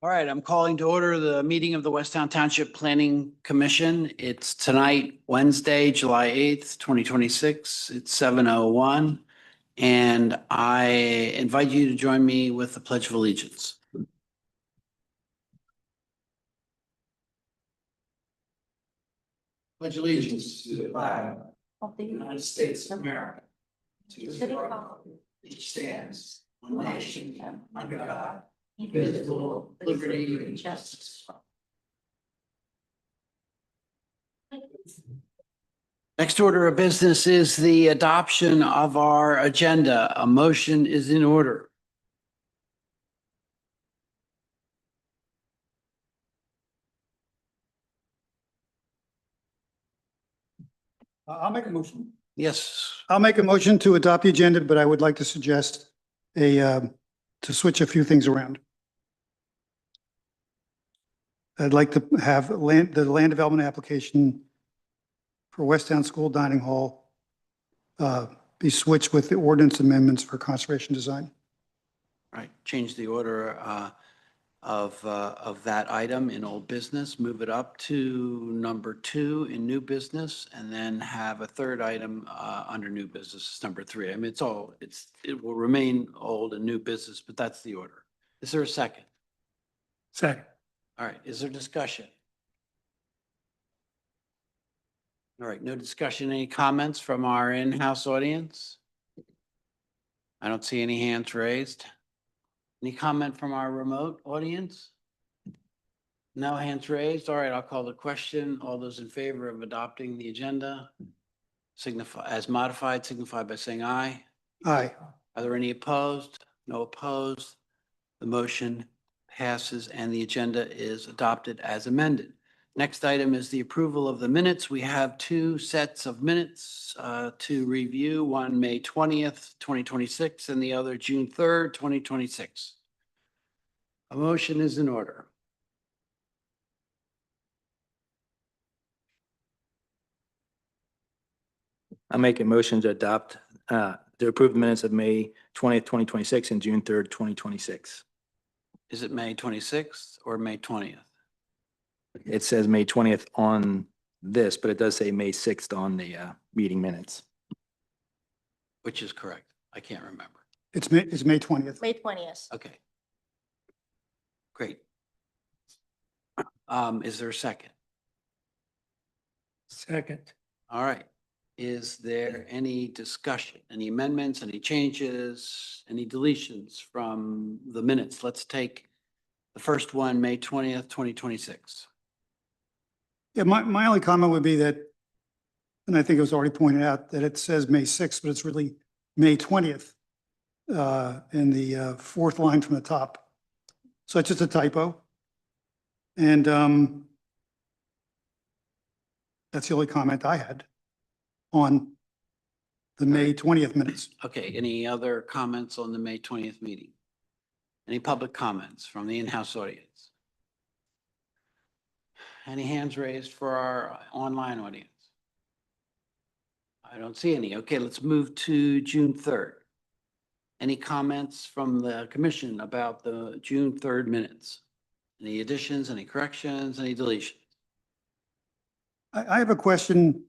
All right, I'm calling to order the meeting of the Westtown Township Planning Commission. It's tonight, Wednesday, July 8th, 2026. It's 7:01. And I invite you to join me with the Pledge of Allegiance. Pledge allegiance to the flag Of the United States of America, to the republic which stands one nation under God, indivisible, with liberty and justice. Next order of business is the adoption of our agenda. A motion is in order. I'll make a motion. Yes, I'll make a motion to adopt the agenda, but I would like to suggest to switch a few things around. I'd like to have the land development application for Westtown School Dining Hall be switched with the ordinance amendments for conservation design. right, change the order of that item in old business, move it up to number 2 in new business, and then have a third item under new business, number 3. I mean, it will remain old and new business, but that's the order. Is there a second? Second. All right, is there discussion? All right, no discussion. Any comments from our in-house audience? I don't see any hands raised. Any comment from our remote audience? No hands raised. All right, I'll call the question. All those in favor of adopting the agenda signify as modified, signify by saying aye. Aye. Are there any opposed? No opposed. The motion passes and the agenda is adopted as amended. Next item is the approval of the minutes. We have 2 sets of minutes to review, one May 20th, 2026, and the other June 3rd, 2026. A motion is in order. I make a motion to adopt, to approve the minutes of May 20th, 2026 and June 3rd, 2026. Is it May 26th or May 20th? It says May 20th on this, but it does say May 6th on the meeting minutes. Which is correct? I can't remember. It's May 20th. May 20th. Okay. Great. Is there a second? Second. All right. Is there any discussion, any amendments, any changes, any deletions from the minutes? Let's take the first one, May 20th, 2026. Yeah, my only comment would be that, and I think it was already pointed out, that it says May 6th, but it's really May 20th in the 4th line from the top. So it's just a typo. And that's the only comment I had on the May 20th minutes. Okay, any other comments on the May 20th meeting? Any public comments from the in-house audience? Any hands raised for our online audience? I don't see any. Okay, let's move to June 3rd. Any comments from the commission about the June 3rd minutes? Any additions, any corrections, any deletions? I have a question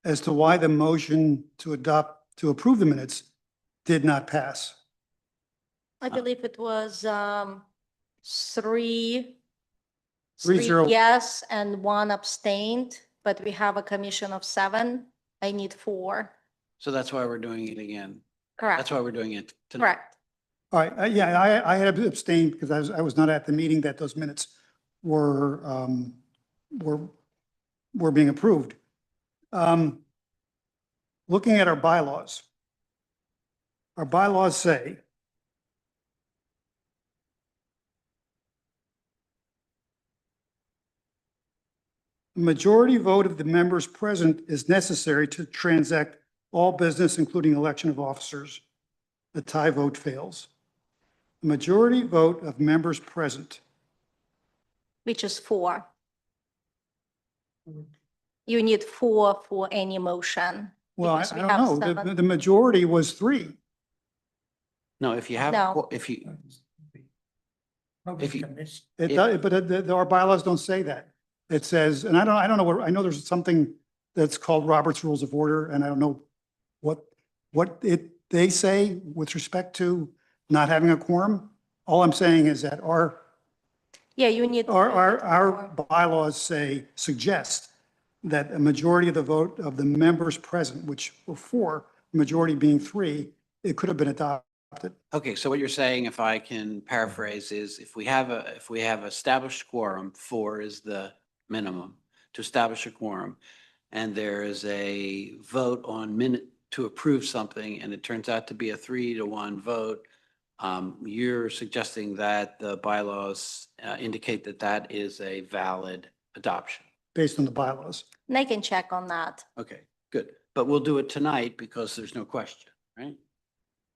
as to why the motion to approve the minutes did not pass. I believe it was 3 3-0. yes and 1 abstained, but we have a commission of 7. I need 4. So that's why we're doing it again. Correct. That's why we're doing it tonight. Correct. All right, yeah, I had abstained because I was not at the meeting that those minutes were being approved. Looking at our bylaws say a majority vote of the members present is necessary to transact all business, including election of officers. The tie vote fails. A majority vote of members present. Which is 4. You need 4 for any motion. Well, because we I have don't know. 7. The majority was 3. No, if you have, No. if you, If you, It If- does, but our bylaws don't say that. It says, and I don't know what, I know there's something that's called Robert's Rules of Order, and I don't know what they say with respect to not having a quorum. All I'm saying is that Yeah, you need. our bylaws suggest that a majority of the vote of the members present, which were 4, majority being 3, it could have been adopted. okay, so what you're saying, if I can paraphrase, is if we have established quorum, 4 is the minimum to establish a quorum, and there is a vote on minute to approve something, and it turns out to be a 3-1 vote, you're suggesting that the bylaws indicate that that is a valid adoption. Based on the bylaws. And I can check on that. Okay, good. But we'll do it tonight because there's no question, right?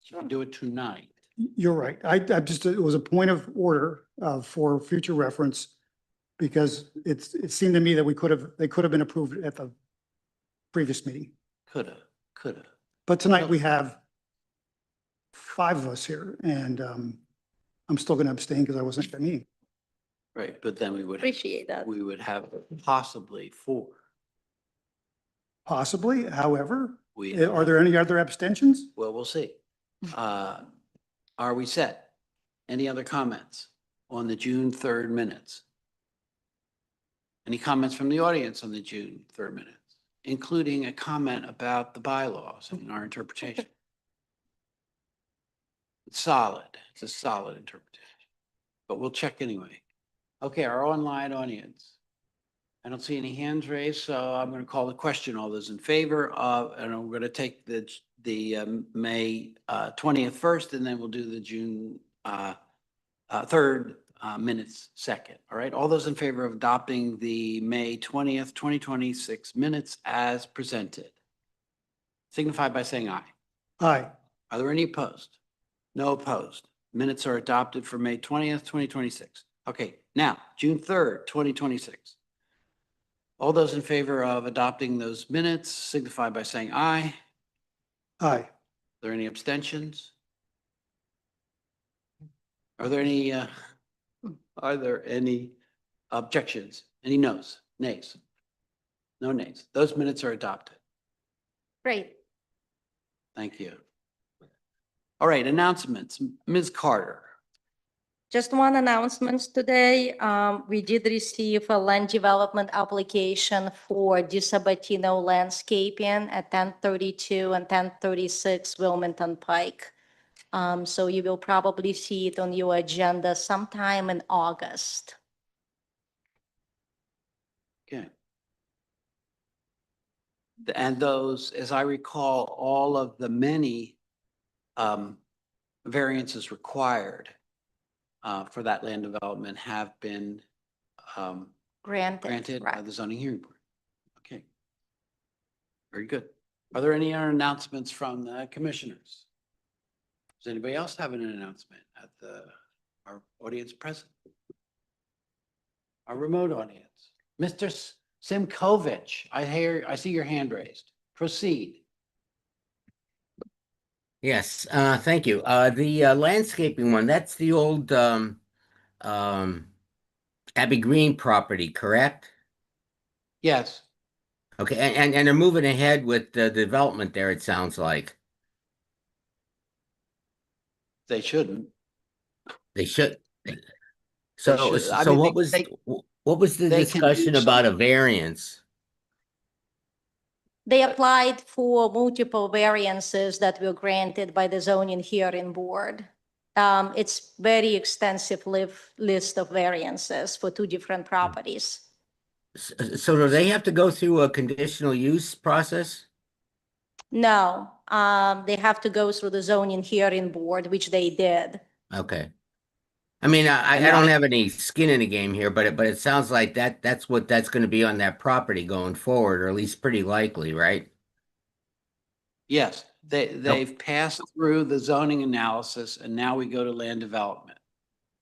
You can do it tonight. You're right. I just, it was a point of order for future reference because it seemed to me that they could have been approved at the previous meeting. Coulda. But tonight we have 5 of us here and I'm still going to abstain because I wasn't at the meeting. Right, but then Appreciate that. we would have possibly 4. Possibly, however, We, are there any other abstentions? well, we'll see. Are we set? Any other comments on the June 3rd minutes? Any comments from the audience on the June 3rd minutes, including a comment about the bylaws and our interpretation? It's solid. It's a solid interpretation, but we'll check anyway. Okay, our online audience. I don't see any hands raised, so I'm going to call the question. All those in favor of, and we're going to take the May 20th first, and then we'll do the June 3rd minutes second. All right, all those in favor of adopting the May 20th, 2026 minutes as presented, signify by saying aye. Aye. Are there any opposed? No opposed. Minutes are adopted for May 20th, 2026. Okay, now, June 3rd, 2026. All those in favor of adopting those minutes signify by saying aye. Aye. Are there any abstentions? Are there any objections? Any noes, nays? No nays. Those minutes are adopted. Great. Thank you. All right, announcements. Ms. Carter. Just one announcement today. We did receive a land development application for DiSabatino Landscaping at 1032 and 1036 Wilmington Pike. So you will probably see it on your agenda sometime in August. Okay. And those, as I recall, all of the many variances required for that land development have been granted by Right. the zoning hearing board. Okay. Very good. Are there any other announcements from the commissioners? Does anybody else have an announcement at our audience present? Our remote audience? Mr. Simkovich, I see your hand raised. Proceed. Yes, thank you. The landscaping one, that's the old Abbey Green property, correct? Yes, Okay, and they're moving ahead with the development there, it sounds like. they shouldn't. They should. So should. I so mean, what was what was the they can do discussion about a something. variance? They applied for multiple variances that were granted by the zoning hearing board. It's very extensive list of variances for 2 different properties. So do they have to go through a conditional use process? No, they have to go through the zoning hearing board, which they did. Okay. I mean, I And don't I- have any skin in the game here, but it sounds like that's what that's going to be on that property going forward, or at least pretty likely, right? Yes, they've passed through the zoning analysis and now we go to land development.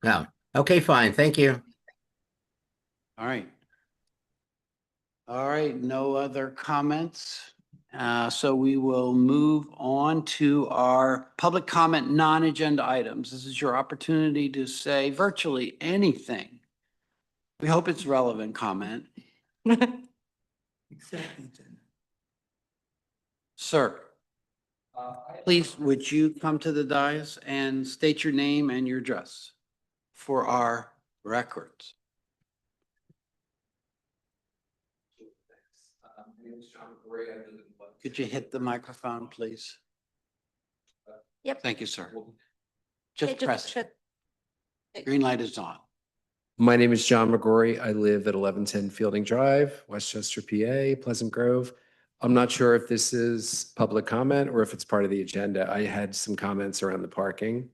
No. Okay, fine. Thank you. All right. All right, no other comments So we will move on to our public comment, non-agenda items. This is your opportunity to say virtually anything. We hope it's relevant comment. Sir, please, would you come to the dais and state your name and your address for our records? Could you hit the microphone, please? Yep. Thank you, sir. Okay, Just press should- it. Green light is on. My name is John McGrory. I live at 1110 Fielding Drive, Westchester, PA, Pleasant Grove. I'm not sure if this is public comment or if it's part of the agenda. I had some comments around the parking.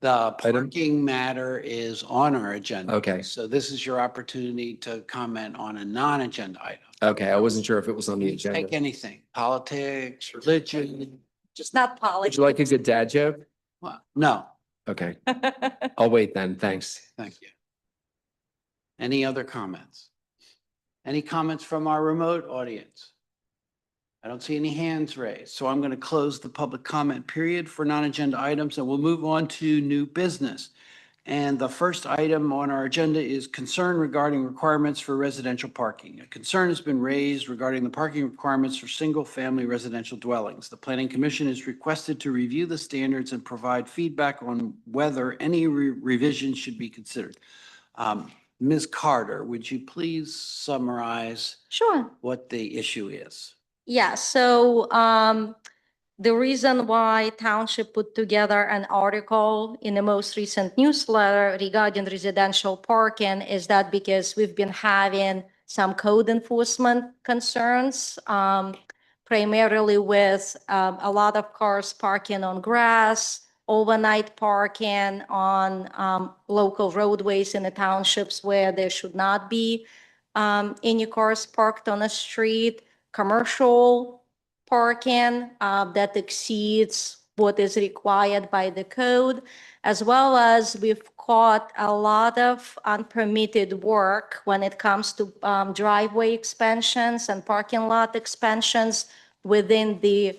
The Item? parking matter is on our agenda. Okay. So this is your opportunity to comment on a non-agenda item. Okay, I wasn't sure if it was on the Take agenda. anything, politics, religion. Just not Would politics. you like a good dad joke? Well, no, Okay, I'll wait then. Thanks. thank you. Any other comments? Any comments from our remote audience? I don't see any hands raised, so I'm going to close the public comment period for non-agenda items, and we'll move on to new business. And the first item on our agenda is concern regarding requirements for residential parking. A concern has been raised regarding the parking requirements for single-family residential dwellings. The Planning Commission is requested to review the standards and provide feedback on whether any revisions should be considered. Ms. Carter, would you please summarize Sure. what the issue is? Yeah, so the reason why Township put together an article in the most recent newsletter regarding residential parking is that because we've been having some code enforcement concerns, primarily with a lot of cars parking on grass, overnight parking on local roadways in the townships where there should not be any cars parked on the street, commercial parking that exceeds what is required by the code, as well as we've caught a lot of unpermitted work when it comes to driveway expansions and parking lot expansions within the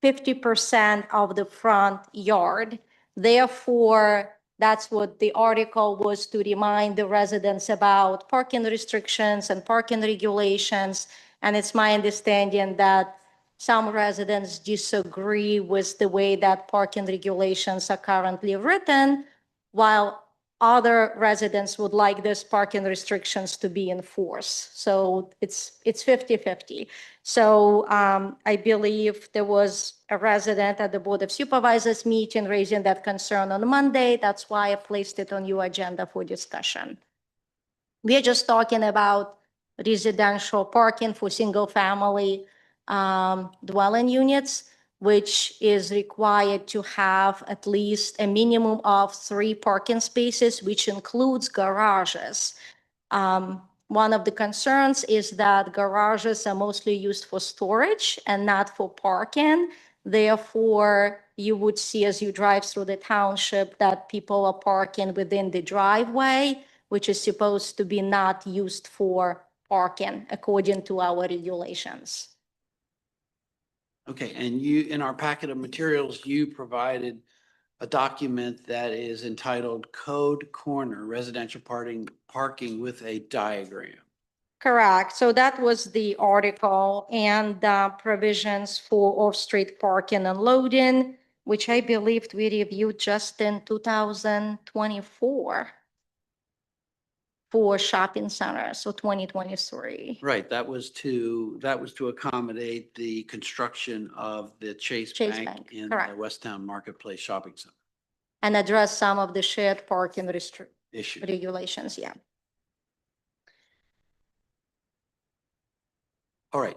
50% of the front yard. Therefore, that's what the article was, to remind the residents about parking restrictions and parking regulations. And it's my understanding that some residents disagree with the way that parking regulations are currently written, while other residents would like these parking restrictions to be enforced. So it's 50-50. So I believe there was a resident at the Board of Supervisors meeting raising that concern on Monday. That's why I placed it on your agenda for discussion. We are just talking about residential parking for single-family dwelling units, which is required to have at least a minimum of 3 parking spaces, which includes garages. One of the concerns is that garages are mostly used for storage and not for parking. Therefore, you would see as you drive through the township that people are parking within the driveway, which is supposed to be not used for parking according to our regulations. Okay, and you, in our packet of materials, you provided a document that is entitled Code Corner Residential Parking with a diagram. Correct. So that was the article, and provisions for off-street parking and loading, which I believed we reviewed just in 2024 for shopping centers, so 2023. Right, that was to accommodate the construction of the Chase Chase Bank Bank, in the correct. Westtown Marketplace Shopping Center And address some of the shared parking issue. regulations, yeah. All right.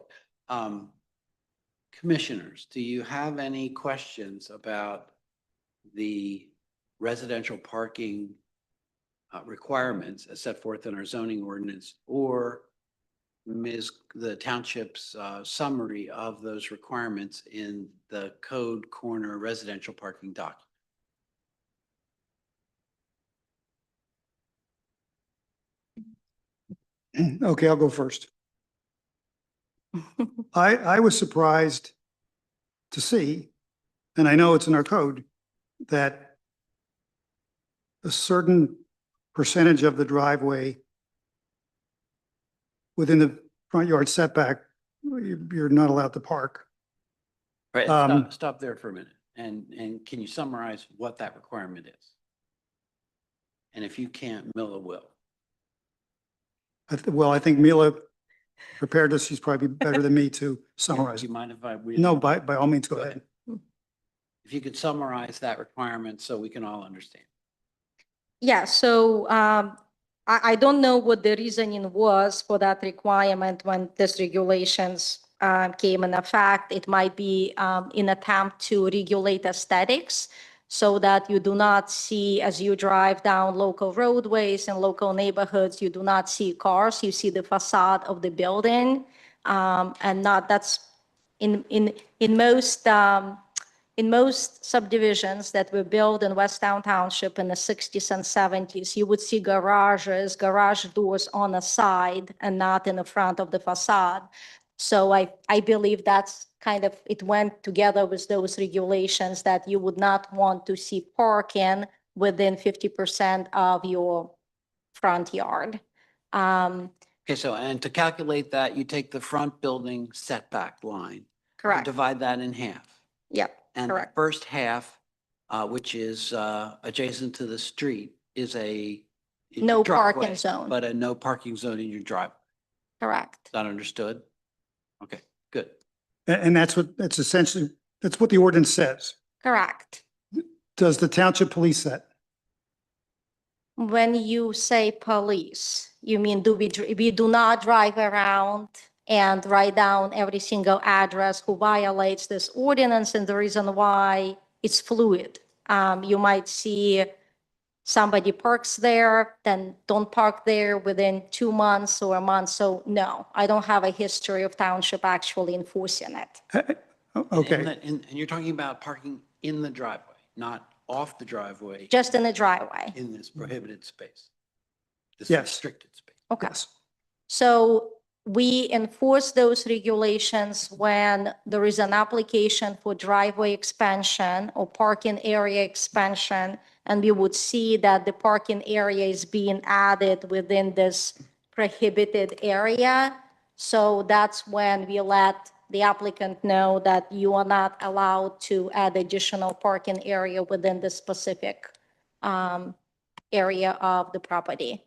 Commissioners, do you have any questions about the residential parking requirements as set forth in our zoning ordinance, or the township's summary of those requirements in the Code Corner residential parking document? Okay, I'll go first. I was surprised to see, and I know it's in our code, that a certain percentage of the driveway within the front yard setback, you're not allowed to park. Right, Um, stop there for a minute. And can you summarize what that requirement is? And if you can't, Miller will. Well, I think Mila prepared this. She's probably better than me to summarize Do it. you mind if I read? No, it? by all means, go Go ahead. If you could summarize that requirement so we can all understand. Yeah, so I don't know what the reasoning was for that requirement when these regulations came in effect. It might be in attempt to regulate aesthetics so that you do not see, as you drive down local roadways and local neighborhoods, you do not see cars, you see the facade of the building. And not, that's in most in most subdivisions that were built in Westtown Township in the 60s and 70s, you would see garages, garage doors on the side and not in the front of the facade. So I believe that's kind of, it went together with those regulations that you would not want to see parking within 50% of your front yard. Okay, so, and to calculate that, you take the front building setback line. Correct. Divide that in half. Yep. And the Correct. first half, which is adjacent to the street, is a No parking driveway, zone. but a no parking zone in your driveway. Correct. Is that understood? Okay, good. And that's essentially, that's what the ordinance says. Correct. Does the township police that? When you say police, you mean we do not drive around and write down every single address who violates this ordinance, and the reason why it's fluid. You might see somebody parks there, then don't park there within 2 months or a month. So no, I don't have a history of township actually enforcing it. Okay, And you're talking about parking in the driveway, not off the driveway Just in the driveway. in this prohibited space. This Yes. restricted space. Okay. yes. So we enforce those regulations when there is an application for driveway expansion or parking area expansion, and we would see that the parking area is being added within this prohibited area. So that's when we let the applicant know that you are not allowed to add additional parking area within the specific area of the property.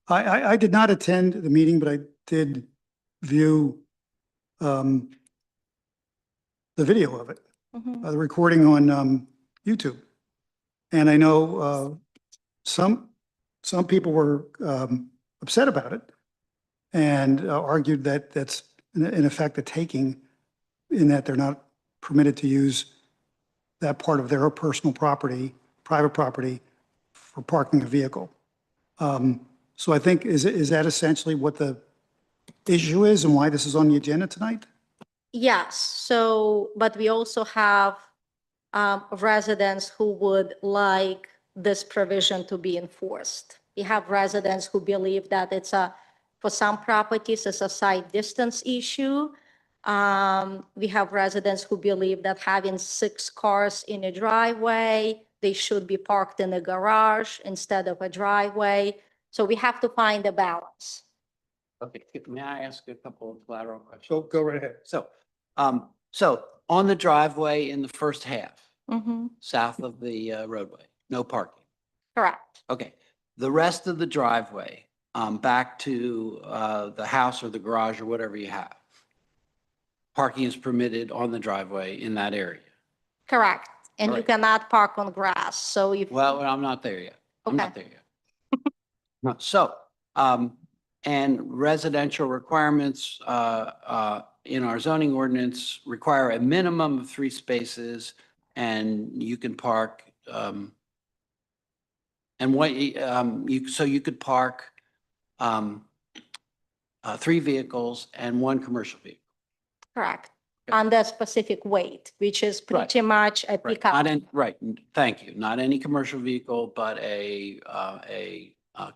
I did not attend the meeting, but I did view the video of it, Mhm. the recording on YouTube. And I know some people were upset about it and argued that that's in effect a taking, in that they're not permitted to use that part of their personal property, private property, for parking a vehicle. So I think, is that essentially what the issue is and why this is on the agenda tonight? Yes, so, but we also have residents who would like this provision to be enforced. We have residents who believe that for some properties, it's a site distance issue. We have residents who believe that having 6 cars in a driveway, they should be parked in a garage instead of a driveway. So we have to find a balance. Okay, may I ask a couple of collateral questions? Go right ahead. So, so on the driveway in the first half, Mhm. south of the roadway, no parking. Correct. Okay, the rest of the driveway, back to the house or the garage or whatever you have, parking is permitted on the driveway in that area. Correct. And you Alright. cannot park on grass, so if. Well, I'm not there yet. I'm not Okay. there yet. No, so, and residential requirements in our zoning ordinance require a minimum of 3 spaces, and you can park, and what, so you could park 3 vehicles and 1 commercial vehicle. Correct. Okay. On the specific weight, which is Right. pretty much a Right, pickup. not in, right, thank you. Not any commercial vehicle, but a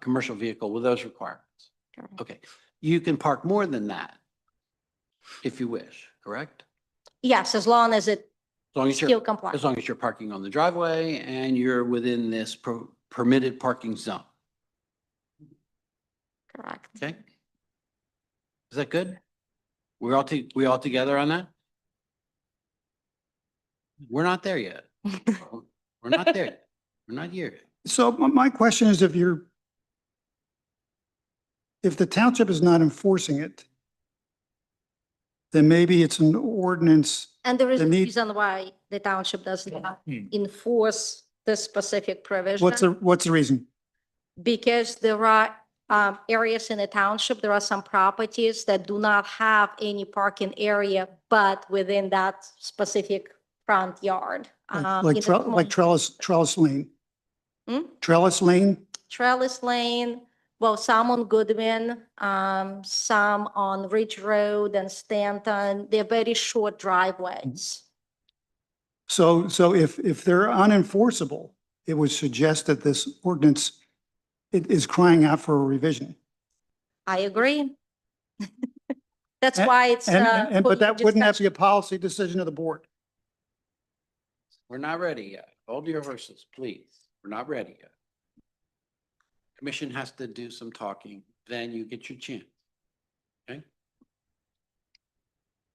commercial vehicle with those requirements. Correct. Okay, you can park more than that if you wish, correct? Yes, as long as it As long as still you're, complies. as long as you're parking on the driveway and you're within this permitted parking zone, Correct. okay? Is that good? We all together on that? We're not there yet. We're not there yet. We're not here yet. So my question is if the township is not enforcing it, then maybe it's an ordinance. And there is The a need- reason why the township does not enforce this specific provision. What's the reason? Because there are areas in the township, there are some properties that do not have any parking area, but within that specific front yard. Like in a small- Trellis Lane? Hmm? Trellis Lane? Trellis Lane, well, some on Goodwin, some on Ridge Road and Stanton. They're very short driveways. So if they're unenforceable, it would suggest that this ordinance is crying out for a revision. I agree. That's And- why it's. But that wouldn't have to be a policy decision of the board. We're not ready yet. Hold your horses, please. We're not ready yet. Commission has to do some talking, then you get your chance. Okay?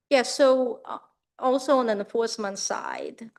Yeah, so also on the enforcement side,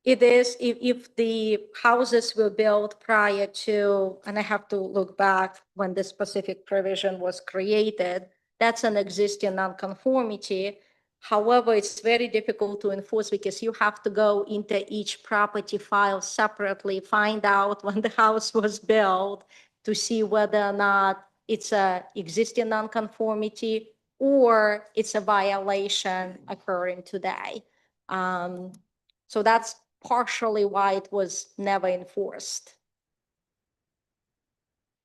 it is, if the houses were built prior to, and I have to look back when this specific provision was created, that's an existing nonconformity. However, it's very difficult to enforce because you have to go into each property file separately, find out when the house was built to see whether or not it's a existing nonconformity or it's a violation occurring today. So that's partially why it was never enforced.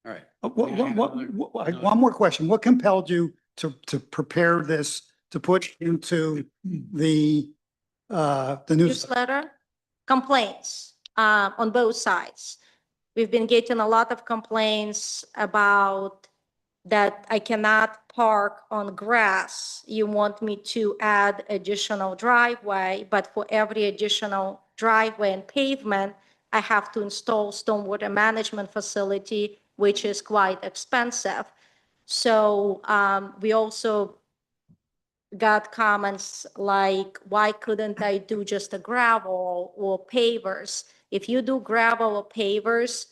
All right. One more question. What compelled you to prepare this, to put into the newsletter? Newsletter, complaints on both sides. We've been getting a lot of complaints about that I cannot park on grass. You want me to add additional driveway, but for every additional driveway and pavement, I have to install stormwater management facility, which is quite expensive. So we also got comments like, why couldn't I do just a gravel or pavers? If you do gravel or pavers,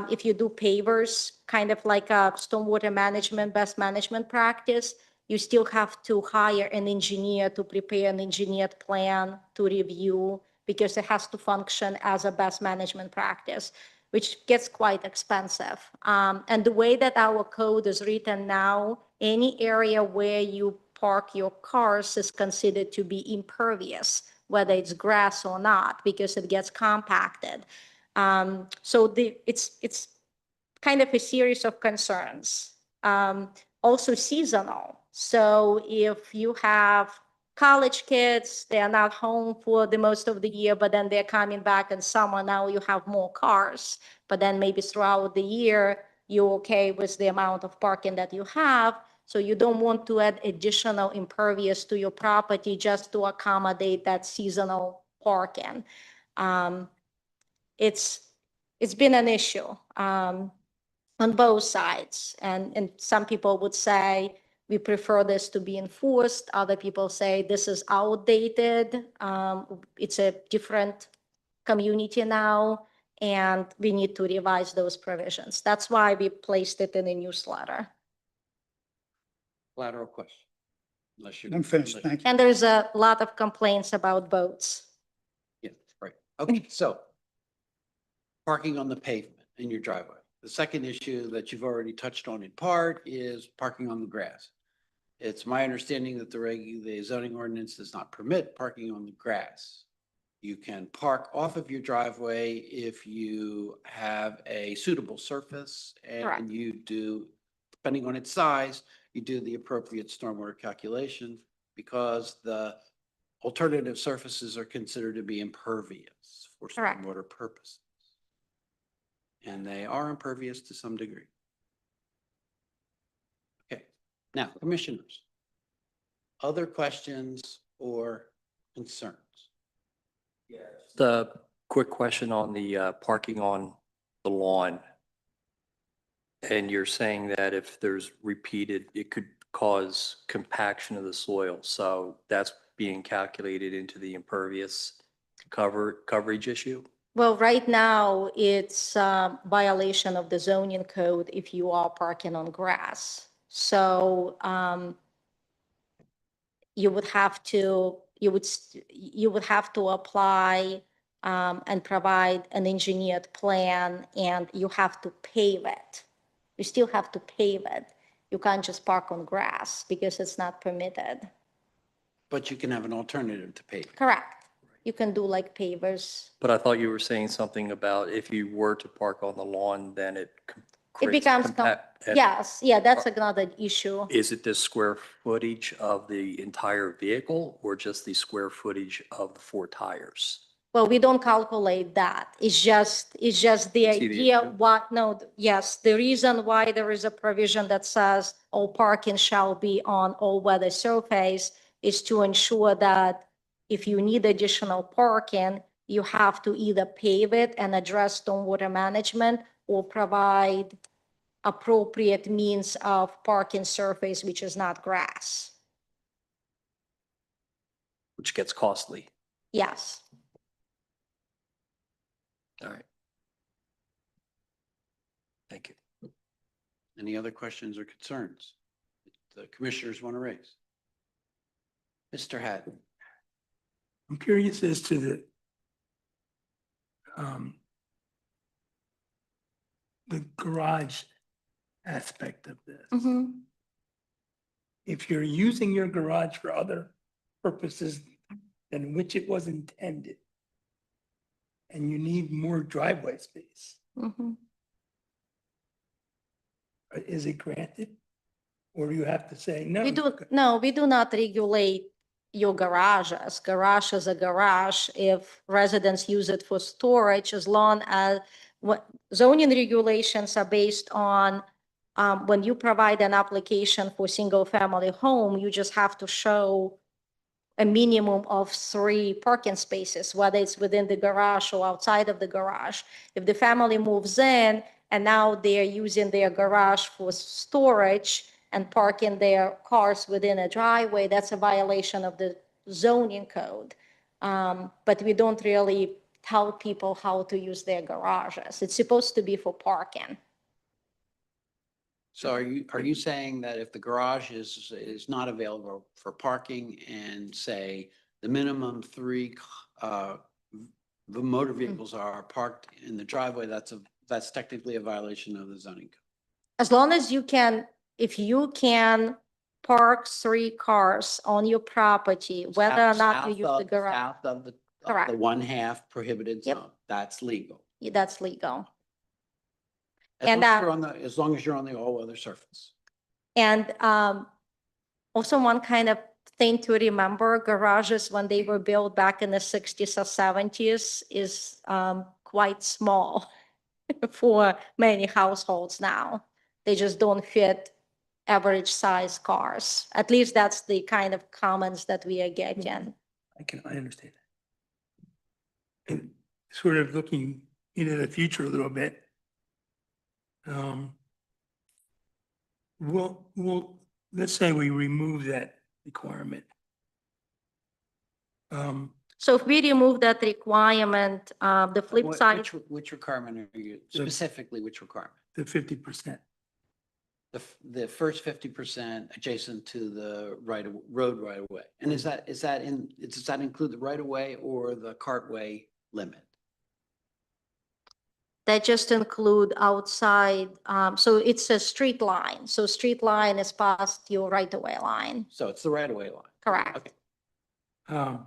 if you do pavers, kind of like a stormwater management, best management practice, you still have to hire an engineer to prepare an engineered plan to review because it has to function as a best management practice, which gets quite expensive. And the way that our code is written now, any area where you park your cars is considered to be impervious, whether it's grass or not, because it gets compacted. So it's kind of a series of concerns. Also seasonal. So if you have college kids, they are not home for the most of the year, but then they're coming back in summer, now you have more cars. But then maybe throughout the year, you're okay with the amount of parking that you have. So you don't want to add additional impervious to your property just to accommodate that seasonal parking. It's been an issue on both sides. And some people would say, we prefer this to be enforced. Other people say this is outdated. It's a different community now, and we need to revise those provisions. That's why we placed it in the newsletter. Lateral question. Unless you. I'm finished. Thank you. And there's a lot of complaints about boats. Yeah, right. Okay, so parking on the pavement in your driveway. The second issue that you've already touched on in part is parking on the grass. It's my understanding that the zoning ordinance does not permit parking on the grass. You can park off of your driveway if you have a suitable surface Correct. and you do, depending on its size, you do the appropriate stormwater calculation because the alternative surfaces are considered to be impervious for Correct. stormwater purposes. And they are impervious to some degree. Now, commissioners, other questions or concerns? The quick question on the parking on the lawn. And you're saying that if there's repeated, it could cause compaction of the soil. So that's being calculated into the impervious coverage issue? Well, right now, it's a violation of the zoning code if you are parking on grass. So you would have to, you would have to apply and provide an engineered plan, and you have to pave it. You still have to pave it. You can't just park on grass because it's not permitted. But you can have an alternative to paving. Correct. You can do like pavers. But I thought you were saying something about if you were to park on the lawn, then it It creates becomes, compact. yes, yeah, that's another issue. Is it the square footage of the entire vehicle or just the square footage of the 4 tires? Well, we don't calculate that. It's just the See the idea, issue? what, no, yes, the reason why there is a provision that says all parking shall be on all weather surface is to ensure that if you need additional parking, you have to either pave it and address stormwater management or provide appropriate means of parking surface, which is not grass. Which gets costly. Yes. All right. Thank you. Any other questions or concerns the commissioners want to raise? Mr. Hatton? I'm curious as to the garage aspect of this. Mhm. If you're using your garage for other purposes than which it was intended, and you need more driveway space, Mhm. is it granted? Or do you have to say, no? We do not regulate your garages. Garage is a garage. If residents use it for storage, as long as what zoning regulations are based on, when you provide an application for single-family home, you just have to show a minimum of 3 parking spaces, whether it's within the garage or outside of the garage. If the family moves in and now they're using their garage for storage and parking their cars within a driveway, that's a violation of the zoning code. But we don't really tell people how to use their garages. It's supposed to be for parking. So are you saying that if the garage is not available for parking and say the minimum 3 the motor vehicles are parked in the driveway, that's technically a violation of the zoning code? As long as you can, if you can park 3 cars on your property, whether or not you use the garage, South of the Correct. 1/2 prohibited Yep. zone, that's legal. that's legal. As And, long as you're as long as you're on the all-weather surface. And also one kind of thing to remember, garages, when they were built back in the 60s or 70s, is quite small for many households now. They just don't fit average size cars. At least that's the kind of comments that we are getting. I understand that. And sort of looking into the future a little bit. Let's say we remove that requirement. So if we remove that requirement, the flip What- side, Which requirement are you, specifically which requirement? The 50%. The first 50% adjacent to the road right of way. And does that include the right of way or the cartway limit? that just include outside, so it's a street line. So street line is past your right-of-way line. So it's the right of way line. Correct. Okay.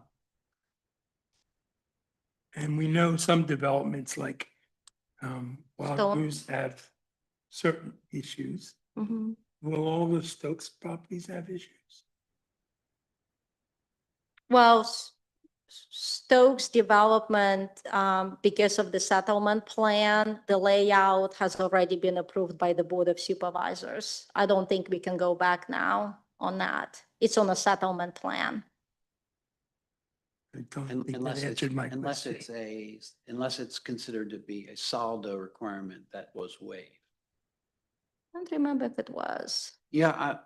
And we know some developments like Wild Stone. Goose have certain issues. Mhm. Will all the Stokes properties have issues? Well, Stokes development, because of the settlement plan, the layout has already been approved by the Board of Supervisors. I don't think we can go back now on that. It's on a settlement plan. I don't think Unless that it's, answered my unless question. unless it's considered to be a saldo requirement that was waived. I don't remember if it was. Yeah,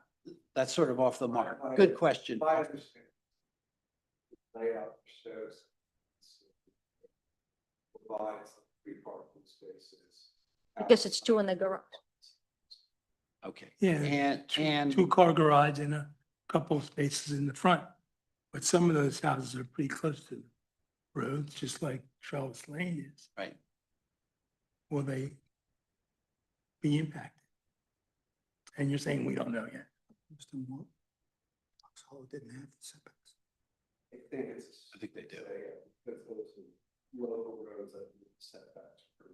that's sort of off the mark. Good question. Layout shows provides 3 parking spaces. Because it's 2 in the garage. Okay. Yeah, And, two-car garage and a couple of spaces in the front. But some of those houses are pretty close to the roads, just like Charlotte's Lane is. right. Will they be impacted? And you're saying we don't know yet. Mr. Moore, Foxhole didn't have the setbacks. I think they do. Because those are local roads that need setbacks for.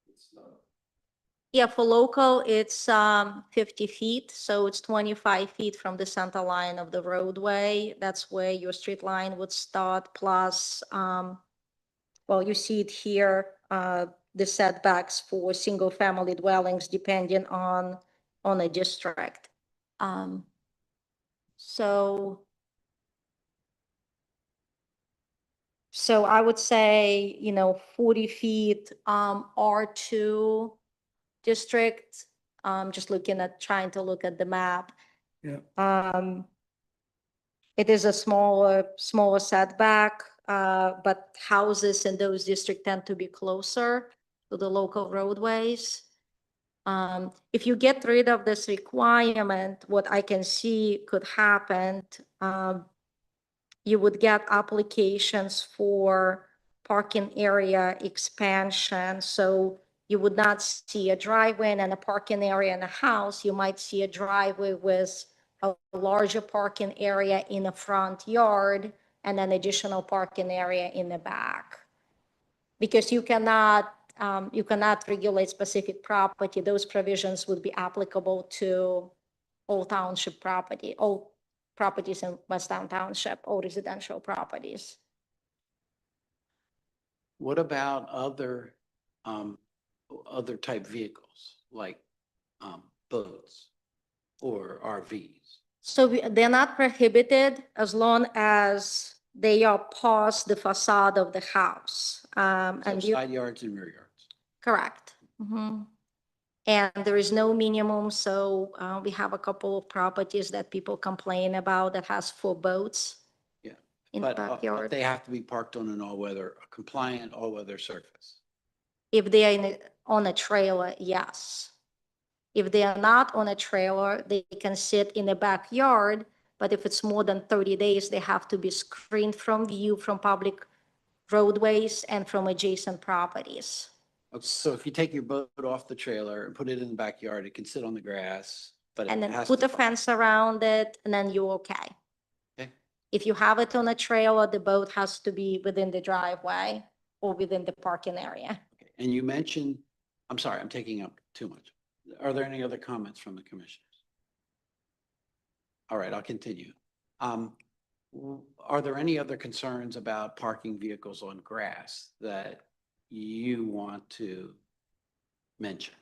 It's not. Yeah, for local, it's 50 feet, so it's 25 feet from the center line of the roadway. That's where your street line would start, plus, well, you see it here, the setbacks for single-family dwellings depending on a district. So I would say, 40 feet, R2 district, just trying to look at the map. Yeah. It is a smaller setback, but houses in those districts tend to be closer to the local roadways. If you get rid of this requirement, what I can see could happen, you would get applications for parking area expansion. So you would not see a driveway and a parking area in a house. You might see a driveway with a larger parking area in the front yard and an additional parking area in the back. Because you cannot regulate specific property. Those provisions would be applicable to all township property, all properties in Westtown Township, all residential properties. What about other type vehicles like boats or RVs? So they're not prohibited as long as they are past the facade of the house. So And you, side yards and rear yards. correct. And there is no minimum, so we have a couple of properties that people complain about that has 4 boats. Yeah. In the But backyard. they have to be parked on an compliant all-weather surface. If they are on a trailer, yes. If they are not on a trailer, they can sit in the backyard, but if it's more than 30 days, they have to be screened from view from public roadways and from adjacent properties. So if you take your boat off the trailer and put it in the backyard, it can sit on the grass, but it And then has put to a fence around it, and then you're okay. Okay. If you have it on a trailer, the boat has to be within the driveway or within the parking area. Okay. And you mentioned, I'm sorry, I'm taking up too much. Are there any other comments from the commissioners? All right, I'll continue. Are there any other concerns about parking vehicles on grass that you want to mention?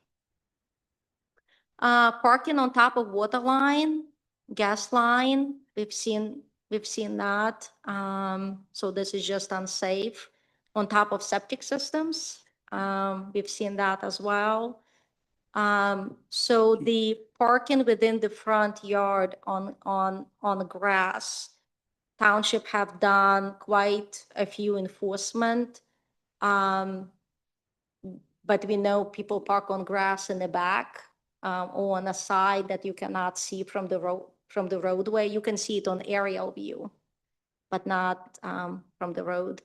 Parking on top of water line, gas line, we've seen that. So this is just unsafe. On top of septic systems, we've seen that as well. So the parking within the front yard on grass, township have done quite a few enforcement. But we know people park on grass in the back, or on a side that you cannot see from the roadway. You can see it on aerial view, but not from the road.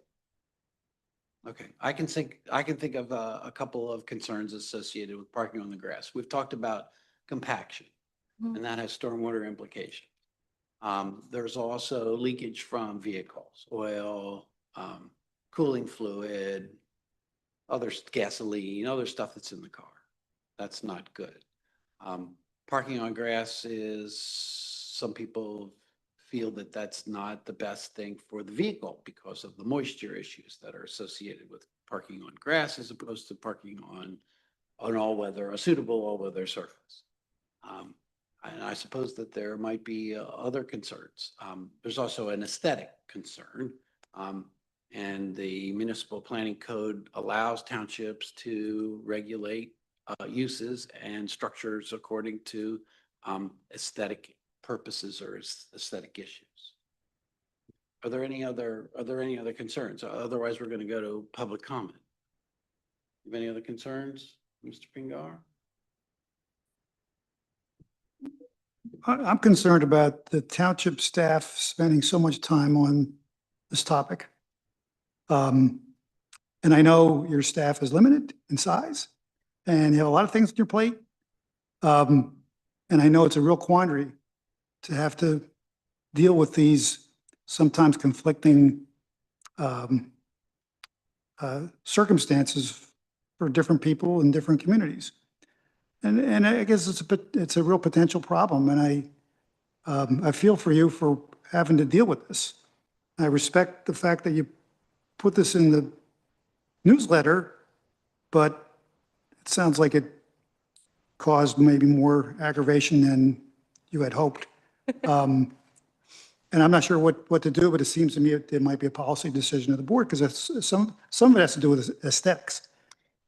Okay, I can think of a couple of concerns associated with parking on the grass. We've talked about compaction, Mhm. and that has stormwater implications. There's also leakage from vehicles, oil, cooling fluid, gasoline, other stuff that's in the car. That's not good. Parking on grass is, some people feel that that's not the best thing for the vehicle because of the moisture issues that are associated with parking on grass as opposed to parking on a suitable all-weather surface. And I suppose that there might be other concerns. There's also an aesthetic concern. And the municipal planning code allows townships to regulate uses and structures according to aesthetic purposes or aesthetic issues. Are there any other concerns? Otherwise, we're going to go to public comment. Have any other concerns, Mr. Pingar? I'm concerned about the township staff spending so much time on this topic. And I know your staff is limited in size and you have a lot of things on your plate. And I know it's a real quandary to have to deal with these sometimes conflicting circumstances for different people in different communities. And I guess it's a real potential problem. And I feel for you for having to deal with this. I respect the fact that you put this in the newsletter, but it sounds like it caused maybe more aggravation than you had hoped. And I'm not sure what to do, but it seems to me it might be a policy decision of the board because some of it has to do with aesthetics.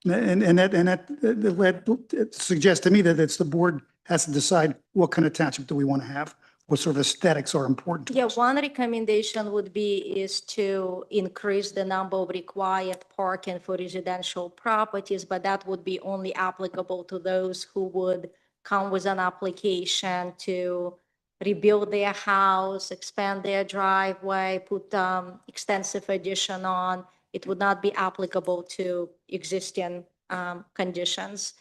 And that suggests to me that it's the board has to decide what kind of township do we want to have, what sort of aesthetics are important to Yeah, us. one recommendation would be is to increase the number of required parking for residential properties, but that would be only applicable to those who would come with an application to rebuild their house, expand their driveway, put extensive addition on. It would not be applicable to existing conditions.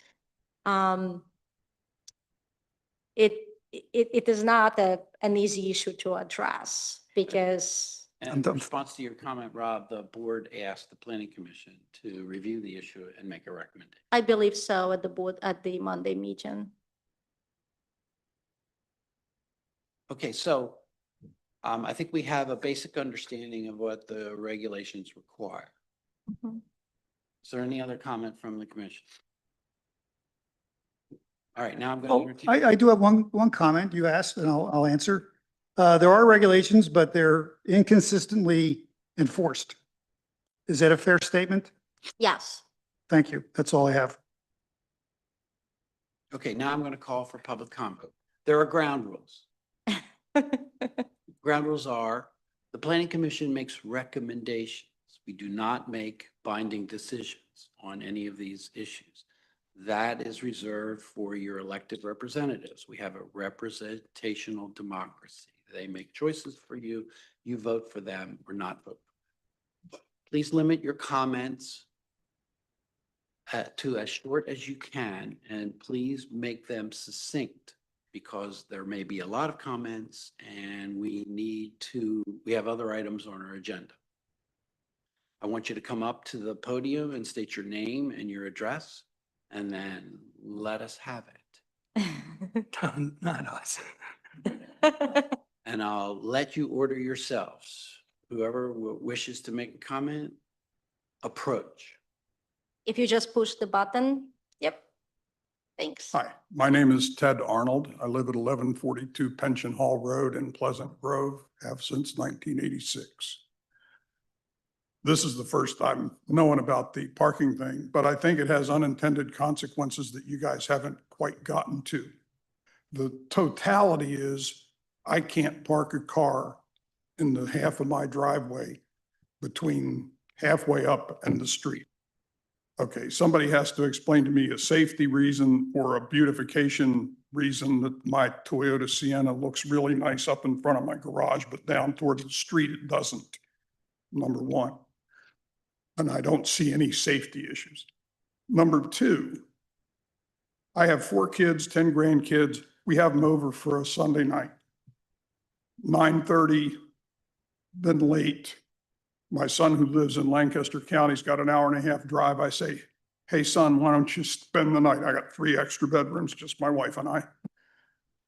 It is not an easy issue to address because, I'm And in done. response to your comment, Rob, the board asked the planning commission to review the issue and make a recommendation. I believe so, at the board, at the Monday meeting. Okay, so I think we have a basic understanding of what the regulations require. Mhm. Is there any other comment from the commission? All right, now I'm going Oh, to entertain. I do have one comment you asked and I'll answer. There are regulations, but they're inconsistently enforced. Is that a fair statement? Yes. Thank you. That's all I have. Okay, now I'm going to call for public comment. There are ground rules. Ground rules are, the planning commission makes recommendations. We do not make binding decisions on any of these issues. That is reserved for your elected representatives. We have a representational democracy. They make choices for you. You vote for them or not vote. Please limit your comments to as short as you can, and please make them succinct because there may be a lot of comments and we have other items on our agenda. I want you to come up to the podium and state your name and your address, and then let us have it. Not us. And I'll let you order yourselves. Whoever wishes to make a comment, approach. If you just push the button, yep. Thanks. Hi, my name is Ted Arnold. I live at 1142 Pension Hall Road in Pleasant Grove, have since 1986. This is the first I'm knowing about the parking thing, but I think it has unintended consequences that you guys haven't quite gotten to. The totality is I can't park a car in the half of my driveway between halfway up and the street. Okay, somebody has to explain to me a safety reason or a beautification reason that my Toyota Sienna looks really nice up in front of my garage, but down towards the street, it doesn't. Number one. And I don't see any safety issues. Number two, I have 4 kids, 10 grandkids. We have them over for a Sunday night. 9:30, been late. My son who lives in Lancaster County's got an hour-and-a-half drive. I say, hey, son, why don't you spend the night? I got 3 extra bedrooms, just my wife and I.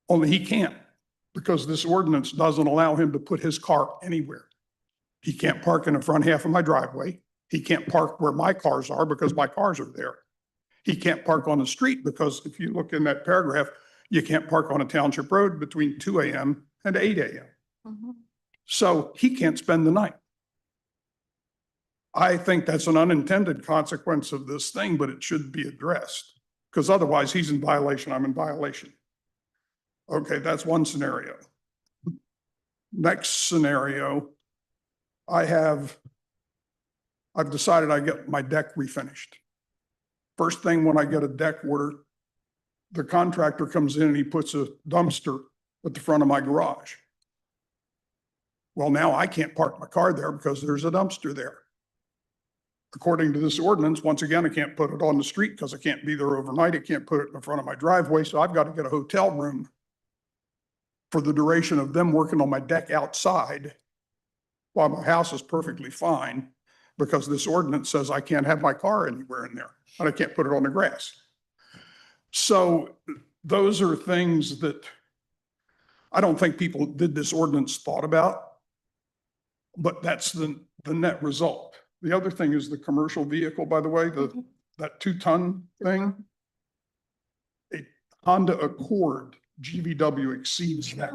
Only he can't because this ordinance doesn't allow him to put his car anywhere. He can't park in the front half of my driveway. He can't park where my cars are because my cars are there. He can't park on the street because if you look in that paragraph, you can't park on a township road between 2 a.m. and 8 a.m. Mhm. So he can't spend the night. I think that's an unintended consequence of this thing, but it should be addressed because otherwise he's in violation, I'm in violation. Okay, that's one scenario. Next scenario, I've decided I get my deck refinished. First thing when I get a deck order, the contractor comes in and he puts a dumpster at the front of my garage. Well, now I can't park my car there because there's a dumpster there. According to this ordinance, once again, I can't put it on the street because I can't be there overnight. I can't put it in the front of my driveway, so I've got to get a hotel room for the duration of them working on my deck outside while my house is perfectly fine because this ordinance says I can't have my car anywhere in there and I can't put it on the grass. So those are things that I don't think people did this ordinance thought about, but that's the net result. The other thing is the commercial vehicle, by the way, that 2-ton thing. A Honda Accord GVW exceeds that.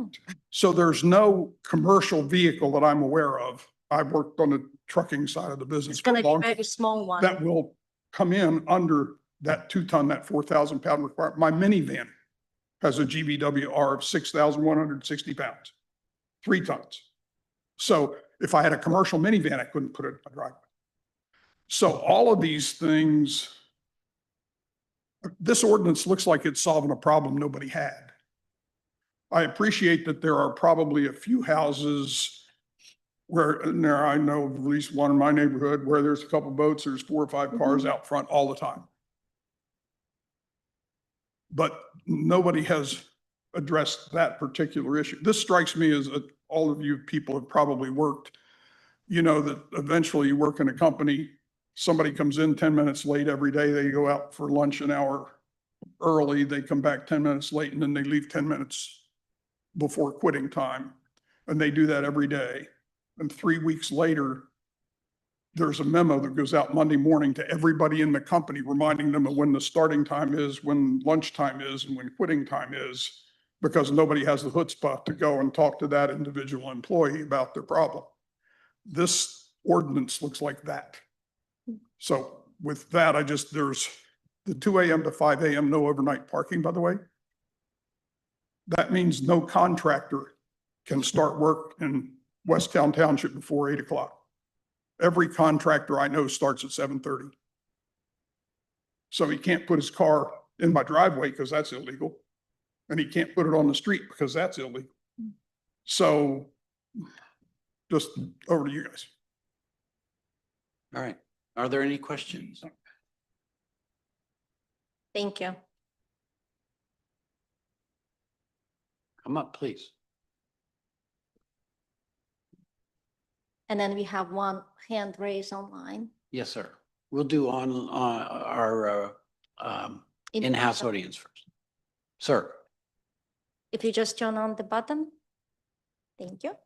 So there's no commercial vehicle that I'm aware of. I've worked on the trucking side of the business. It's gonna for a be long a very small one. that will come in under that 2-ton, that 4,000 pound requirement. My minivan has a GVWR of 6,160 pounds, 3 tons. So if I had a commercial minivan, I couldn't put it in my driveway. So all of these things, this ordinance looks like it's solving a problem nobody had. I appreciate that there are probably a few houses where, and there I know of at least one in my neighborhood where there's a couple boats, there's 4 or 5 cars out front all the time. But nobody has addressed that particular issue. This strikes me as all of you people have probably worked, you know, that eventually you work in a company, somebody comes in 10 minutes late every day, they go out for lunch an hour early, they come back 10 minutes late, and then they leave 10 minutes before quitting time. And they do that every day. And 3 weeks later, there's a memo that goes out Monday morning to everybody in the company, reminding them of when the starting time is, when lunchtime is, and when quitting time is, because nobody has the chutzpah to go and talk to that individual employee about their problem. This ordinance looks like that. So with that, there's the 2 a.m. to 5 a.m. no overnight parking, by the way. That means no contractor can start work in Westtown Township before 8 o'clock. Every contractor I know starts at 7:30. So he can't put his car in my driveway because that's illegal. And he can't put it on the street because that's illegal. So just over to you guys. All right. Are there any questions? Thank you. Come up, please. And then we have one hand raised online. Yes, sir. We'll do on our in-house audience first. Sir. If you just turn on the button. Thank you.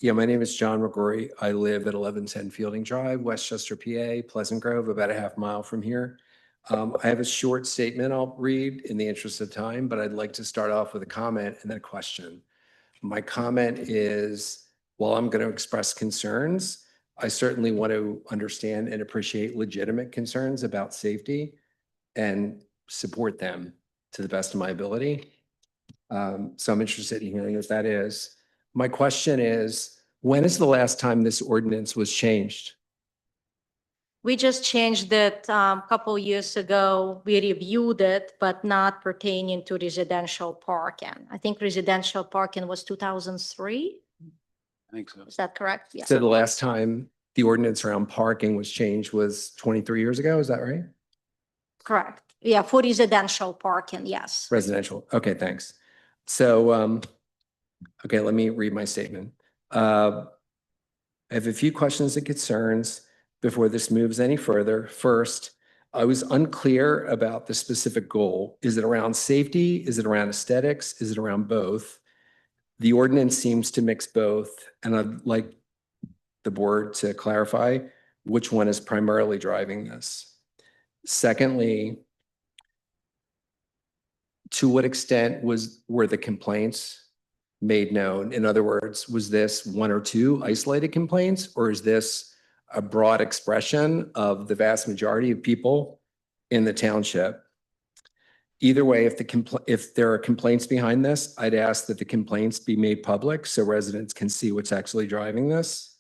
Yeah, my name is John McGrory. I live at 1110 Fielding Drive, Westchester, PA, Pleasant Grove, about a half mile from here. I have a short statement I'll read in the interest of time, but I'd like to start off with a comment and then a question. My comment is, while I'm going to express concerns, I certainly want to understand and appreciate legitimate concerns about safety and support them to the best of my ability. So I'm interested in hearing what that is. My question is, when is the last time this ordinance was changed? We just changed it a couple years ago. We reviewed it, but not pertaining to residential parking. I think residential parking was 2003. I think so. Is that correct? Yeah. So the last time the ordinance around parking was changed was 23 years ago, is that right? Correct. Yeah, for residential parking, yes. Residential, okay, thanks. So, okay, let me read my statement. I have a few questions and concerns before this moves any further. First, I was unclear about the specific goal. Is it around safety? Is it around aesthetics? Is it around both? the ordinance seems to mix both, and I'd like the board to clarify which one is primarily driving this. Secondly, to what extent were the complaints made known? In other words, was this one or two isolated complaints, or is this a broad expression of the vast majority of people in the township? Either way, if there are complaints behind this, I'd ask that the complaints be made public so residents can see what's actually driving this.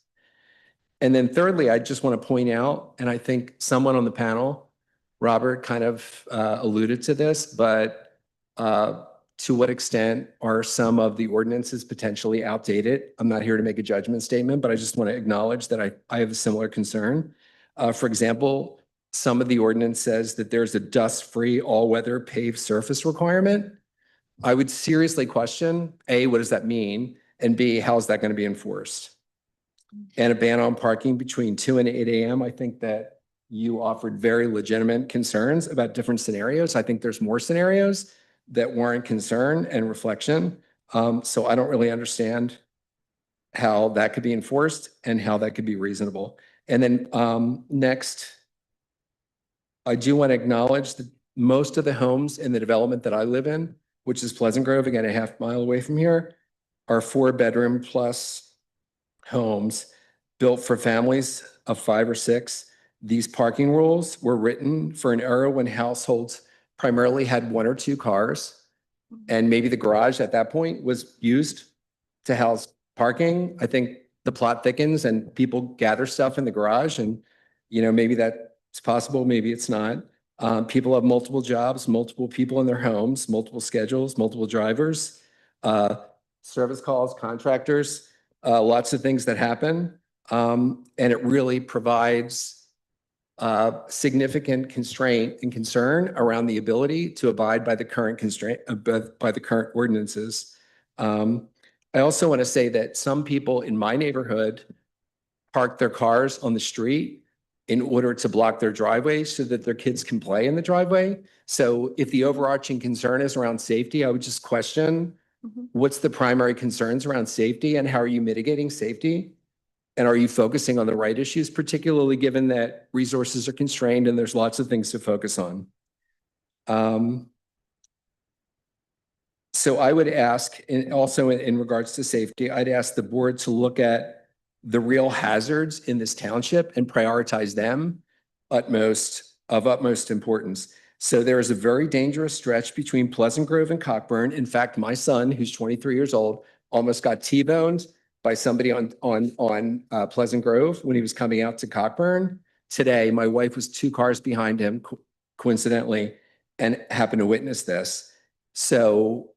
And then thirdly, I just want to point out, and I think someone on the panel, Robert, kind of alluded to this, but to what extent are some of the ordinances potentially outdated? I'm not here to make a judgment statement, but I just want to acknowledge that I have a similar concern. For example, some of the ordinance says that there's a dust-free all-weather paved surface requirement. I would seriously question, A, what does that mean? And B, how is that going to be enforced? And a ban on parking between 2 and 8 a.m. I think that you offered very legitimate concerns about different scenarios. I think there's more scenarios that warrant concern and reflection. So I don't really understand how that could be enforced and how that could be reasonable. And then next, I do want to acknowledge that most of the homes in the development that I live in, which is Pleasant Grove, again, a half mile away from here, are 4-bedroom plus homes built for families of 5 or 6. These parking rules were written for an era when households primarily had 1 or 2 cars, and maybe the garage at that point was used to house parking. I think the plot thickens and people gather stuff in the garage, and maybe that's possible, maybe it's not. People have multiple jobs, multiple people in their homes, multiple schedules, multiple drivers, service calls, contractors, lots of things that happen. And it really provides significant constraint and concern around the ability to abide by the current by the current ordinances. I also want to say that some people in my neighborhood park their cars on the street in order to block their driveways so that their kids can play in the driveway. So if the overarching concern is around safety, I would just question what's the primary concerns around safety and how are you mitigating safety? And are you focusing on the right issues, particularly given that resources are constrained and there's lots of things to focus on? So I would ask, and also in regards to safety, I'd ask the board to look at the real hazards in this township and prioritize them of utmost importance. So there is a very dangerous stretch between Pleasant Grove and Cockburn. In fact, my son, who's 23 years old, almost got T-boned by somebody on Pleasant Grove when he was coming out to Cockburn. Today, my wife was 2 cars behind him, coincidentally, and happened to witness this. So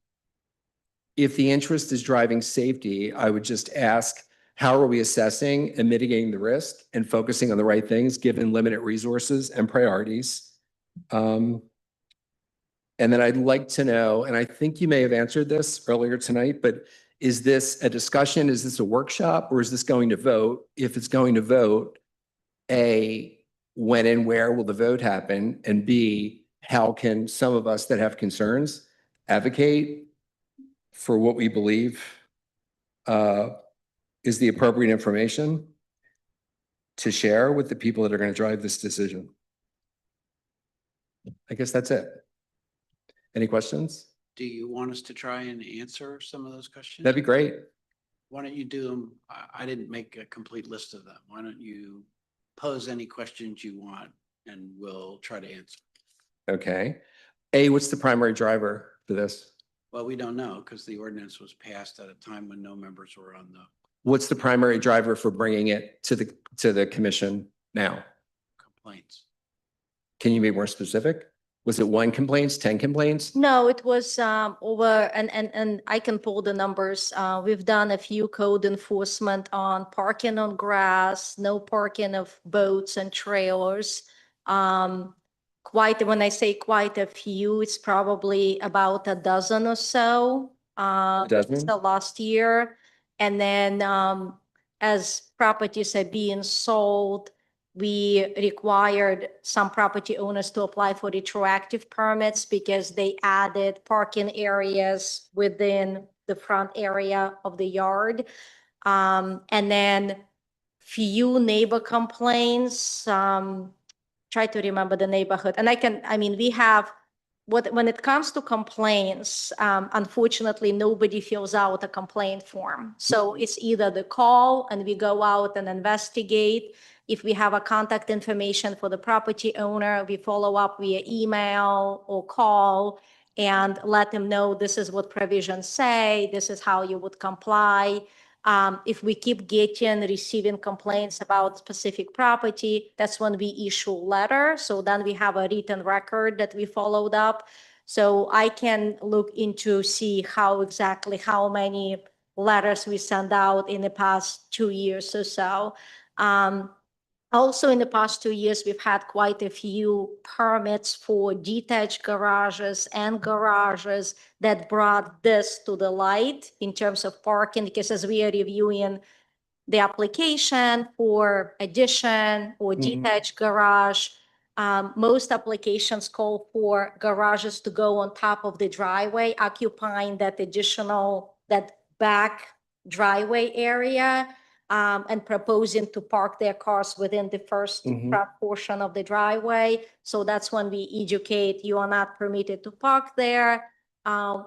if the interest is driving safety, I would just ask, how are we assessing and mitigating the risk and focusing on the right things given limited resources and priorities? And then I'd like to know, and I think you may have answered this earlier tonight, but is this a discussion? Is this a workshop, or is this going to vote? If it's going to vote, A, when and where will the vote happen? And B, how can some of us that have concerns advocate for what we believe is the appropriate information to share with the people that are going to drive this decision? I guess that's it. Any questions? Do you want us to try and answer some of those questions? That'd be great. Why don't you do them? I didn't make a complete list of them. Why don't you pose any questions you want and we'll try to answer. Okay. A, what's the primary driver for this? Well, we don't know because the ordinance was passed at a time when no members were on the What's the primary driver for bringing it to the commission now? complaints. Can you be more specific? Was it 1 complaints, 10 complaints? No, it was over, and I can pull the numbers. We've done a few code enforcement on parking on grass, no parking of boats and trailers. When I say quite a few, it's probably about a dozen or so. dozen? The last year. And then as properties are being sold, we required some property owners to apply for retroactive permits because they added parking areas within the front area of the yard. And then few neighbor complaints, try to remember the neighborhood. And we have, when it comes to complaints, unfortunately, nobody fills out a complaint form. So it's either the call and we go out and investigate. If we have a contact information for the property owner, we follow up via email or call and let them know this is what provisions say, this is how you would comply. If we keep receiving complaints about specific property, that's when we issue a letter. So then we have a written record that we followed up. So I can look into see how many letters we send out in the past 2 years or so. Also, in the past 2 years, we've had quite a few permits for detached garages and garages that brought this to the light in terms of parking, because as we are reviewing the application for addition or detached garage, most applications call for garages to go on top of the driveway, occupying that back driveway area. And proposing to park their cars within the first front portion of the driveway. So that's when we educate, you are not permitted to park there,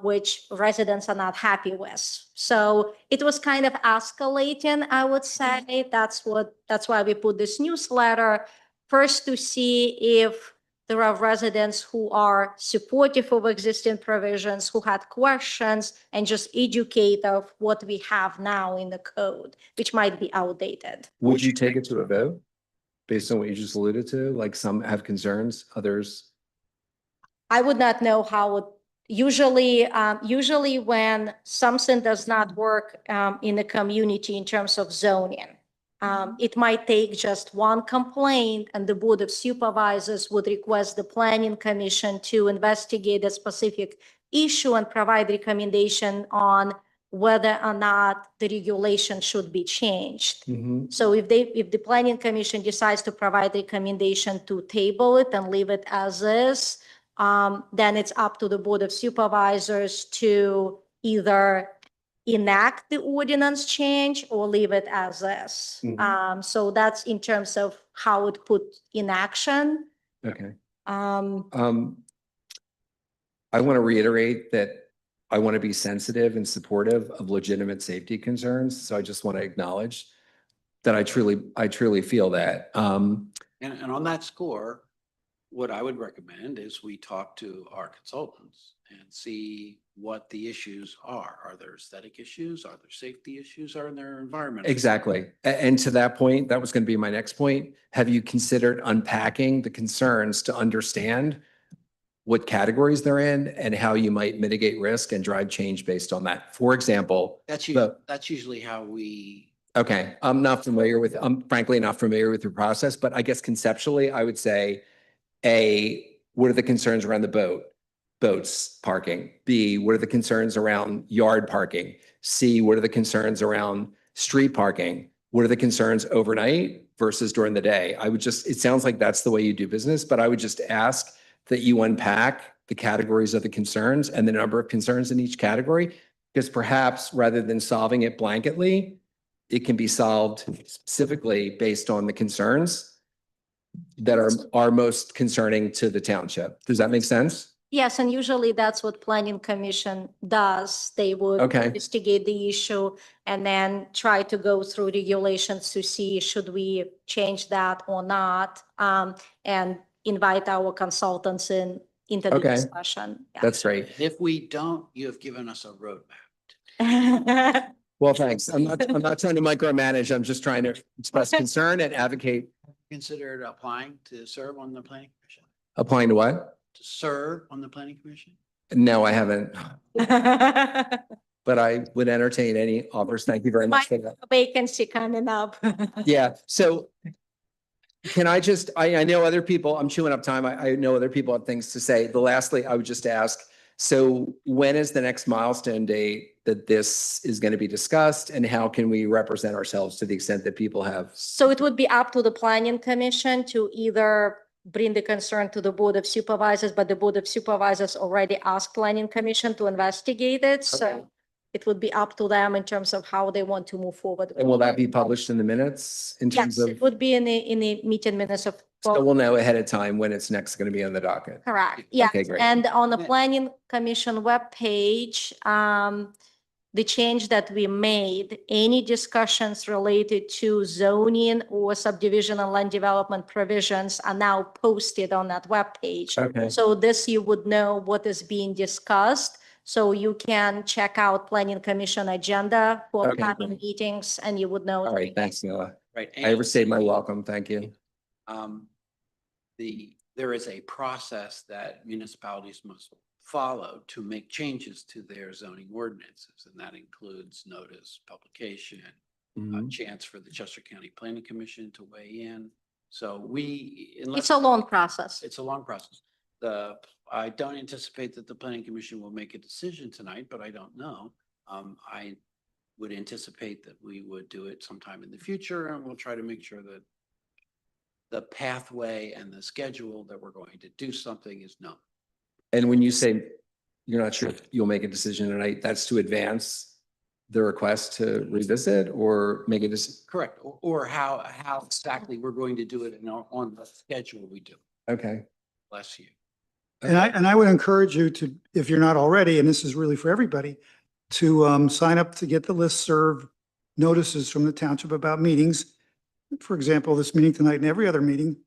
which residents are not happy with. So it was kind of escalating, I would say. That's why we put this newsletter, first to see if there are residents who are supportive of existing provisions, who had questions, and just educate of what we have now in the code, which might be outdated. Would you take it to a vote based on what you just alluded to? Like some have concerns, others? I would not know how it, usually when something does not work in the community in terms of zoning, it might take just one complaint and the Board of Supervisors would request the Planning Commission to investigate a specific issue and provide recommendation on whether or not the regulation should be changed. So if the Planning Commission decides to provide recommendation to table it and leave it as is, then it's up to the Board of Supervisors to either enact the ordinance change or leave it as is. So that's in terms of how it put in action. Okay. I want to reiterate that I want to be sensitive and supportive of legitimate safety concerns. So I just want to acknowledge that I truly feel that. And on that score, what I would recommend is we talk to our consultants and see what the issues are. Are there aesthetic issues? Are there safety issues? Are there environmental? Exactly. And to that point, that was going to be my next point. Have you considered unpacking the concerns to understand what categories they're in and how you might mitigate risk and drive change based on that? For example, That's usually how we. okay, I'm frankly not familiar with your process, but I guess conceptually, I would say, A, what are the concerns around the boats parking? B, what are the concerns around yard parking? C, what are the concerns around street parking? What are the concerns overnight versus during the day? It sounds like that's the way you do business, but I would just ask that you unpack the categories of the concerns and the number of concerns in each category, because perhaps rather than solving it blanketly, it can be solved specifically based on the concerns that are most concerning to the township. Does that make sense? Yes, and usually that's what Planning Commission does. They would investigate the issue and then try to go through regulations to see should we change that or not, and invite our consultants into the discussion. Yeah. That's great. If we don't, you have given us a roadmap. Well, thanks. I'm not trying to micromanage. I'm just trying to express concern and advocate. Considered applying to serve on the Planning Commission? Applying to what? To serve on the Planning Commission? No, I haven't. But I would entertain any offers. Thank you very much for that. Vacancy coming up. Yeah. So can I know other people, I'm chewing up time. I know other people have things to say. Lastly, I would just ask, so when is the next milestone date that this is going to be discussed, and how can we represent ourselves to the extent that people have? So it would be up to the Planning Commission to either bring the concern to the Board of Supervisors, but the Board of Supervisors already asked Planning Commission to investigate it. So it would be up to them in terms of how they want to move forward. And will that be published in the minutes in terms Yes, of, it would be in the meeting minutes of. so we'll know ahead of time when it's next going to be on the docket? Correct, yes. Okay, great. And on the Yeah. planning commission webpage, the change that we made, any discussions related to zoning or subdivision and land development provisions are now posted on that webpage. Okay. So this, you would know what is being discussed. So you can check out planning commission agenda for Okay. upcoming meetings and you would know. All right, thanks, Neela. Right. I overstayed my welcome. Thank you. There is a process that municipalities must follow to make changes to their zoning ordinances, and that includes notice, publication, a Mhm. chance for the Chester County Planning Commission to weigh in. So It's a long process. it's a long process. I don't anticipate that the Planning Commission will make a decision tonight, but I don't know. I would anticipate that we would do it sometime in the future, and we'll try to make sure that the pathway and the schedule that we're going to do something is known. And when you say you're not sure if you'll make a decision tonight, that's to advance the request to revisit or make a decision? Correct. Or how exactly we're going to do it on the schedule we do. Okay. Bless you. And I would encourage you to, if you're not already, and this is really for everybody, to sign up to get the listserv notices from the township about meetings. For example, this meeting tonight and every other meeting,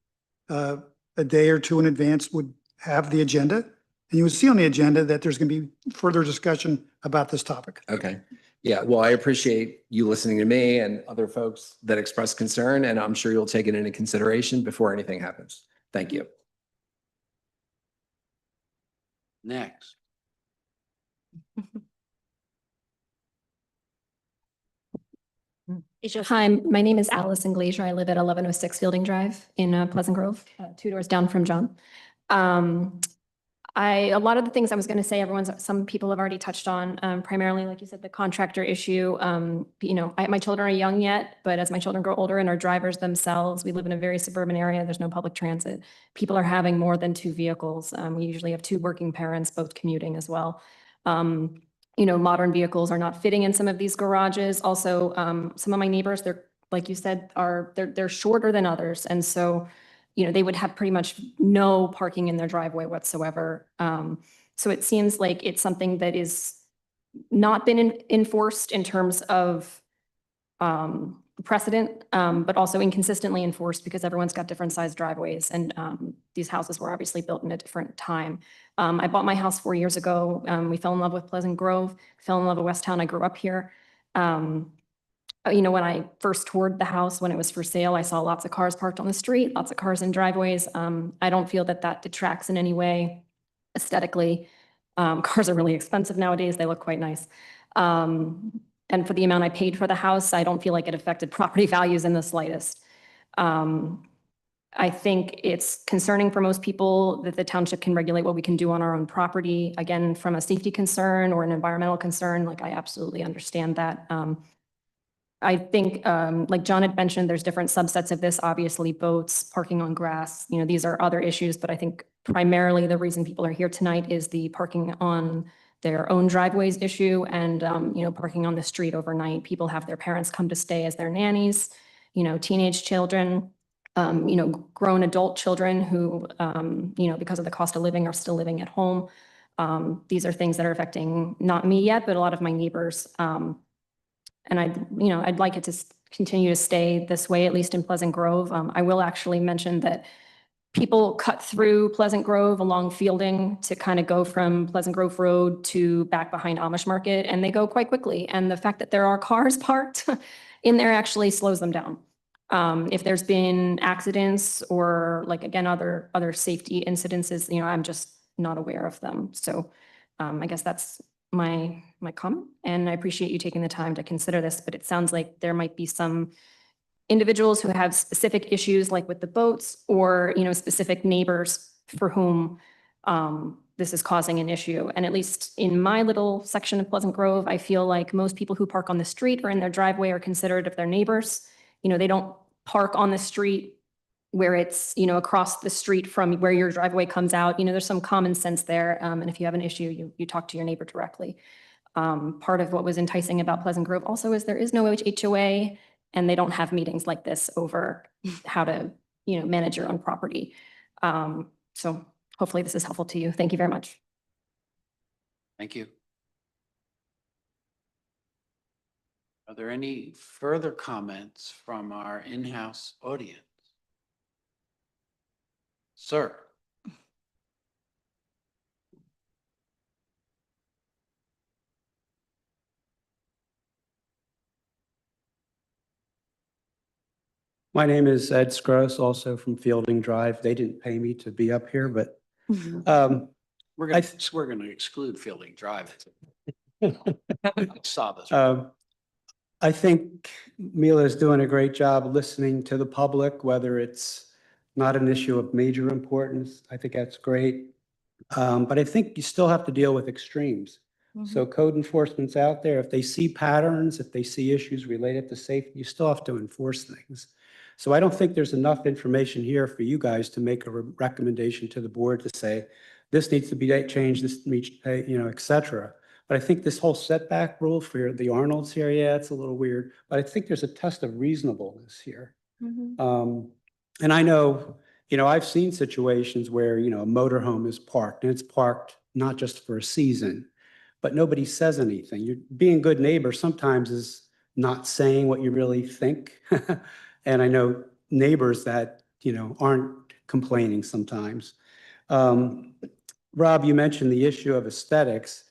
a day or two in advance would have the agenda. And you would see on the agenda that there's going to be further discussion about this topic. Okay. Yeah, well, I appreciate you listening to me and other folks that express concern, and I'm sure you'll take it into consideration before anything happens. Thank you. Next. It's just. Hi, my name is Allison Glazier. I live at 1106 Fielding Drive in Pleasant Grove, 2 doors down from John. A lot of the things I was going to say, some people have already touched on, primarily, like you said, the contractor issue. My children are young yet, but as my children grow older and are drivers themselves, we live in a very suburban area. There's no public transit. People are having more than 2 vehicles. We usually have 2 working parents, both commuting as well. Modern vehicles are not fitting in some of these garages. Also, some of my neighbors, they're, like you said, they're shorter than others. And so, they would have pretty much no parking in their driveway whatsoever. So it seems like it's something that is not been enforced in terms of precedent, but also inconsistently enforced because everyone's got different sized driveways. And these houses were obviously built in a different time. I bought my house 4 years ago. We fell in love with Pleasant Grove, fell in love with West Town. I grew up here. When I first toured the house, when it was for sale, I saw lots of cars parked on the street, lots of cars in driveways. I don't feel that detracts in any way aesthetically. Cars are really expensive nowadays. They look quite nice. And for the amount I paid for the house, I don't feel like it affected property values in the slightest. I think it's concerning for most people that the township can regulate what we can do on our own property. Again, from a safety concern or an environmental concern, I absolutely understand that. I think, like John had mentioned, there's different subsets of this, obviously boats, parking on grass, these are other issues, but I think primarily the reason people are here tonight is the parking on their own driveways issue and, parking on the street overnight. People have their parents come to stay as their nannies, teenage children, grown adult children who, because of the cost of living are still living at home. These are things that are affecting not me yet, but a lot of my neighbors. And I'd like it to continue to stay this way, at least in Pleasant Grove. I will actually mention that people cut through Pleasant Grove along Fielding to kind of go from Pleasant Grove Road to back behind Amish Market, and they go quite quickly. And the fact that there are cars parked in there actually slows them down. If there's been accidents or again, other safety incidences, I'm just not aware of them. So I guess that's my comment, and I appreciate you taking the time to consider this, but it sounds like there might be some individuals who have specific issues like with the boats or, specific neighbors for whom this is causing an issue. And at least in my little section of Pleasant Grove, I feel like most people who park on the street or in their driveway are considerate of their neighbors. They don't park on the street where it's, across the street from where your driveway comes out. There's some common sense there. And if you have an issue, you talk to your neighbor directly. Part of what was enticing about Pleasant Grove also is there is no HOA and they don't have meetings like this over how to, manage your own property. So hopefully this is helpful to you. Thank you very much. Thank you. Are there any further comments from our in-house audience? Sir? My name is Ed Scross, also from Fielding Drive. They didn't pay me to be up here, but We're I gonna exclude Fielding Drive. Saw this. I think Mila is doing a great job listening to the public, whether it's not an issue of major importance. I think that's great. But I think you still have to deal with extremes. So code enforcement's out there. If they see patterns, if they see issues related to safety, you still have to enforce things. So I don't think there's enough information here for you guys to make a recommendation to the board to say, this needs to be changed, this needs to pay, et cetera. But I think this whole setback rule for the Arnolds here, yeah, it's a little weird, but I think there's a test of reasonableness here. And I know, I've seen situations where, a motorhome is parked and it's parked not just for a season, but nobody says anything. You're being a good neighbor sometimes is not saying what you really think. And I know neighbors that, aren't complaining sometimes. Rob, you mentioned the issue of aesthetics.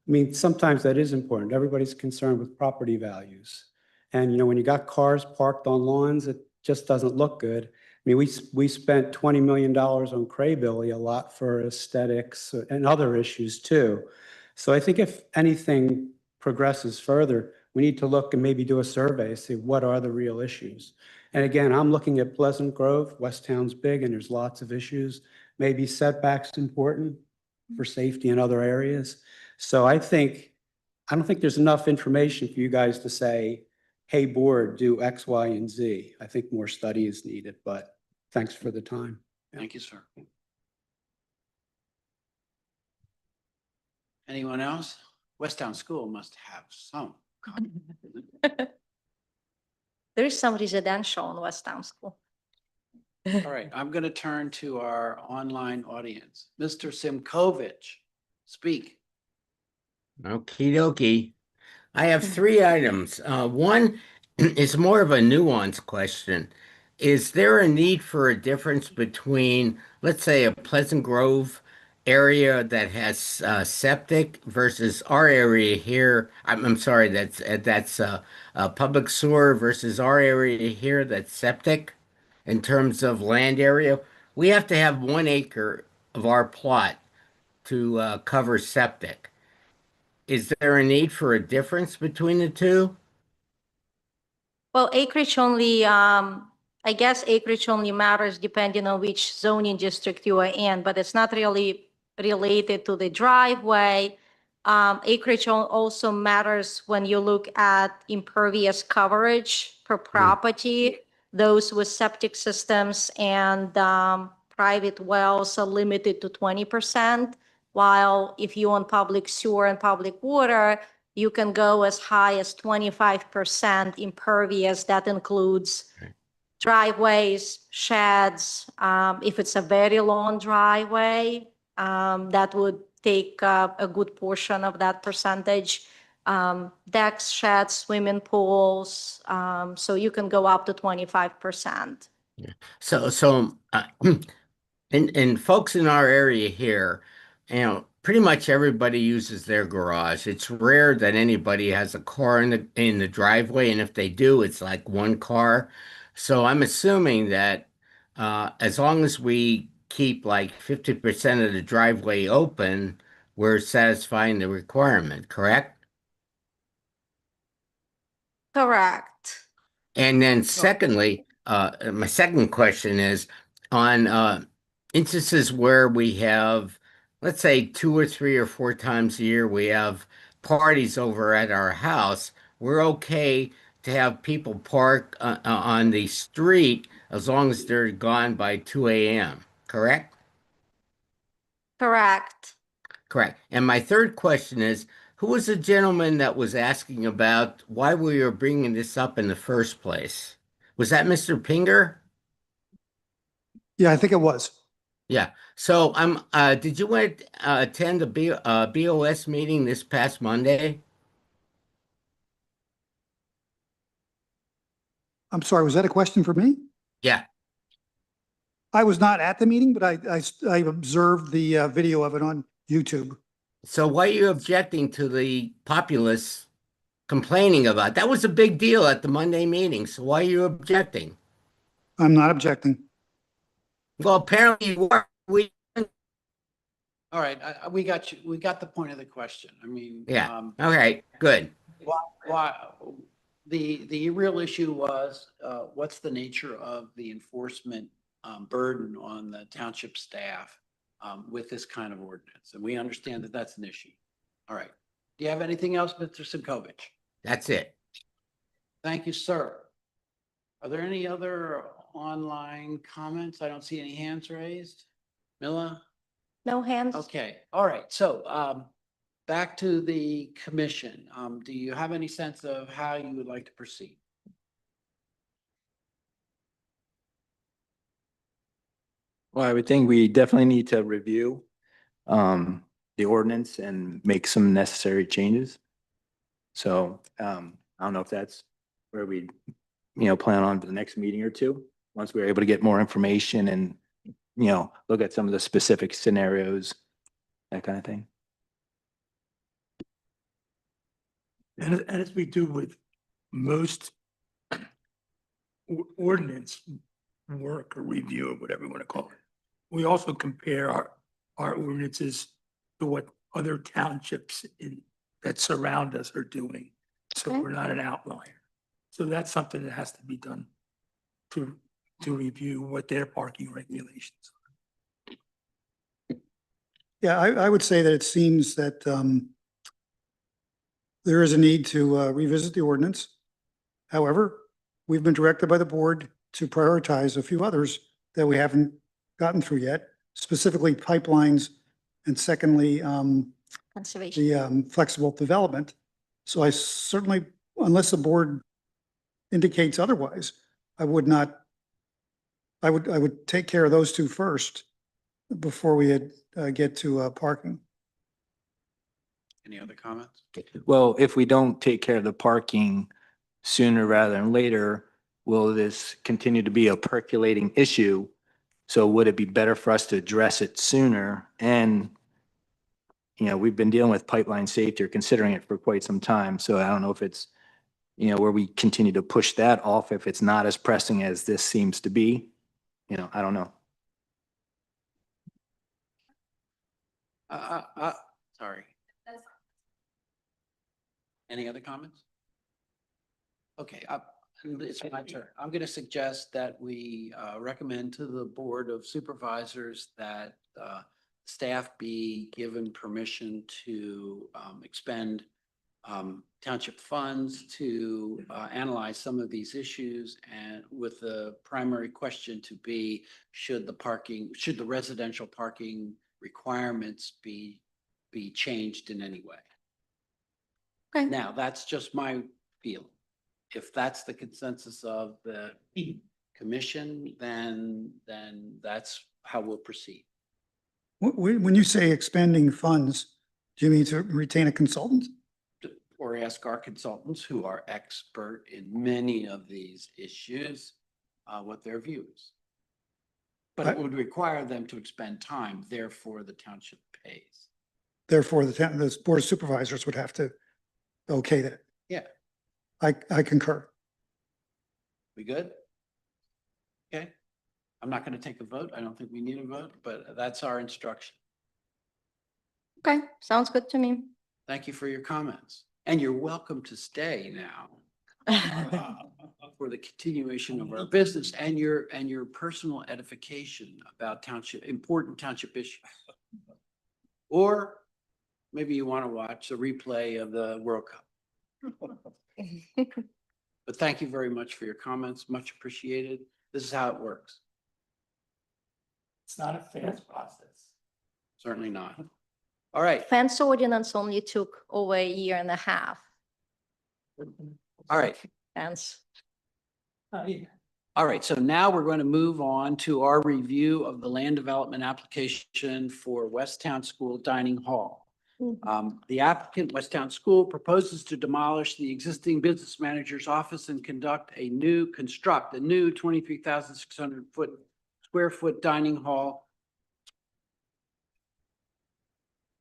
I mean, sometimes that is important. Everybody's concerned with property values. And, when you got cars parked on lawns, it just doesn't look good. I mean, we spent $20 million on Craybilly, a lot for aesthetics and other issues too. So I think if anything progresses further, we need to look and maybe do a survey, see what are the real issues. And again, I'm looking at Pleasant Grove. West Town's big and there's lots of issues. Maybe setbacks important for safety in other areas. So I don't think there's enough information for you guys to say, hey, board, do X, Y, and Z. I think more study is needed, but thanks for the time. Thank you, sir. Anyone else? Westtown School must have some. There is some residential in Westtown School. All right, I'm going to turn to our online audience. Mr. Simkovich, speak. Okie dokie. I have three items. One is more of a nuanced question. Is there a need for a difference between, let's say, a Pleasant Grove area that has septic versus our area here? I'm sorry, that's public sewer versus our area here that's septic in terms of land area. We have to have 1 acre of our plot to cover septic. Is there a need for a difference between the two? Well, acreage only, I guess acreage only matters depending on which zoning district you are in, but it's not really related to the driveway. Acreage also matters when you look at impervious coverage per property. Those with septic systems and private wells are limited to 20%, while if you own public sewer and public water, you can go as high as 25% impervious. That includes driveways, sheds. If it's a very long driveway, that would take a good portion of that percentage. Decks, sheds, swimming pools. So you can go up to 25%. So and folks in our area here, pretty much everybody uses their garage. It's rare that anybody has a car in the driveway, and if they do, it's like one car. So I'm assuming that as long as we keep like 50% of the driveway open, we're satisfying the requirement, correct? Correct. And then secondly, my second question is on instances where we have, let's say 2 or 3 or 4 times a year, we have parties over at our house. We're okay to have people park on the street as long as they're gone by 2 a.m., correct? Correct. Correct. And my third question is, who was the gentleman that was asking about why we were bringing this up in the first place? Was that Mr. Pinger? Yeah, I think it was. Yeah. So did you attend the BOS meeting this past Monday? I'm sorry, was that a question for me? Yeah. I was not at the meeting, but I observed the video of it on YouTube. So why are you objecting to the populace complaining about? That was a big deal at the Monday meeting. So why are you objecting? I'm not objecting. Well, apparently you were. All right, we got you. We got the point of the question. I mean, Yeah. Okay, good. why, the real issue was, what's the nature of the enforcement burden on the township staff with this kind of ordinance? And we understand that that's an issue. All right. Do you have anything else, Mr. Simkovich? That's it. Thank you, sir. Are there any other online comments? I don't see any hands raised. Mila? No hands? Okay, all right. So back to the commission. Do you have any sense of how you would like to proceed? Well, I would think we definitely need to review the ordinance and make some necessary changes. So I don't know if that's where we, plan on for the next meeting or two, once we're able to get more information and, look at some of the specific scenarios, that kind of thing. And as we do with most ordinance work or review or whatever you want to call it, we also compare our ordinances to what other townships that surround us are doing. So Okay. we're not an outlier. So that's something that has to be done to review what their parking regulations are. Yeah, I would say that it seems that there is a need to revisit the ordinance. However, we've been directed by the board to prioritize a few others that we haven't gotten through yet, specifically pipelines, and secondly, Conservation. the flexible development. So I certainly, unless the board indicates otherwise, I would take care of those two first before we get to parking. Any other comments? Well, if we don't take care of the parking sooner rather than later, will this continue to be a percolating issue? So would it be better for us to address it sooner? And, we've been dealing with pipeline safety or considering it for quite some time. So I don't know if it's, where we continue to push that off if it's not as pressing as this seems to be. I don't know. Sorry. Any other comments? Okay, it's my turn. I'm going to suggest that we recommend to the Board of Supervisors that staff be given permission to expend township funds to analyze some of these issues, and with the primary question to be, should the residential parking requirements be changed in any way? Okay. Now, that's just my feeling. If that's the consensus of the commission, then that's how we'll proceed. When you say expending funds, do you mean to retain a consultant? Or ask our consultants, who are expert in many of these issues, what their view is. But it would require them to expend time, therefore the township pays. Therefore, the Board of Supervisors would have to okay that. Yeah. I concur. We good? Okay. I'm not going to take a vote. I don't think we need a vote, but that's our instruction. Okay, sounds good to me. Thank you for your comments. And you're welcome to stay now for the continuation of our business and your personal edification about important township issues. Or maybe you want to watch a replay of the World Cup. But thank you very much for your comments. Much appreciated. This is how it works. It's not a fast process. Certainly not. All right, Fence ordinance only took over a year and a half. all right. Fence. All right, so now we're going to move on to our review of the land development application for Westtown School Dining Hall. The applicant, Westtown School, proposes to demolish the existing business manager's office and construct a new 23,600 square foot dining hall,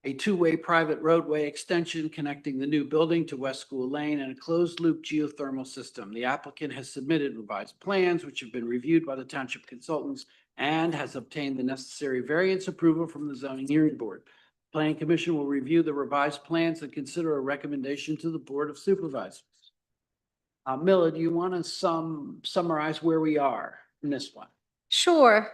a two-way private roadway extension connecting the new building to West School Lane, and a closed-loop geothermal system. The applicant has submitted revised plans, which have been reviewed by the township consultants and has obtained the necessary variance approval from the zoning hearing board. Planning Commission will review the revised plans and consider a recommendation to the Board of Supervisors. Miller, do you want to summarize where we are in this one? Sure.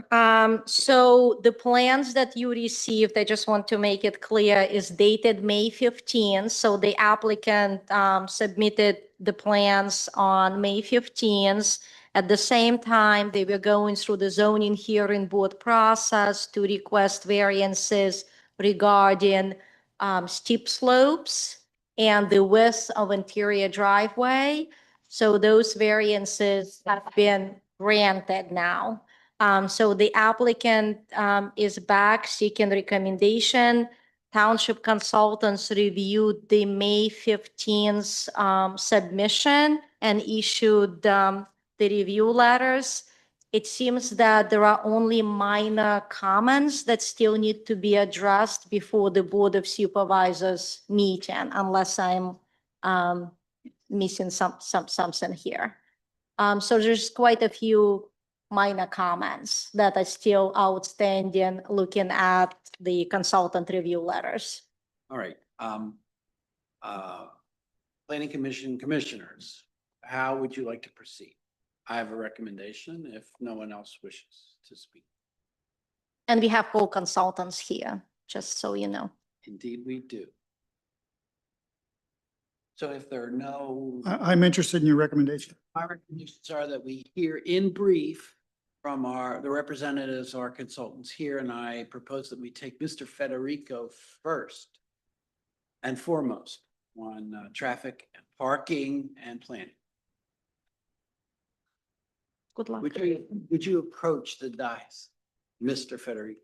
So the plans that you received, I just want to make it clear, is dated May 15th. So the applicant submitted the plans on May 15th. At the same time, they were going through the zoning hearing board process to request variances regarding steep slopes and the width of interior driveway. So those variances have been granted now. So the applicant is back seeking recommendation. Township consultants reviewed the May 15th submission and issued the review letters. It seems that there are only minor comments that still need to be addressed before the Board of Supervisors meeting, unless I'm missing something here. So there's quite a few minor comments that are still outstanding, looking at the consultant review letters. All right. Planning Commission commissioners, how would you like to proceed? I have a recommendation if no one else wishes to speak. And we have co-consultants here, just so you know. Indeed, we do. So if there are no, I'm interested in your recommendation. my recommendations are that we hear in brief from the representatives, our consultants here, and I propose that we take Mr. Federico first and foremost on traffic, parking, and planning. Good luck. Would you approach the dais, Mr. Federico?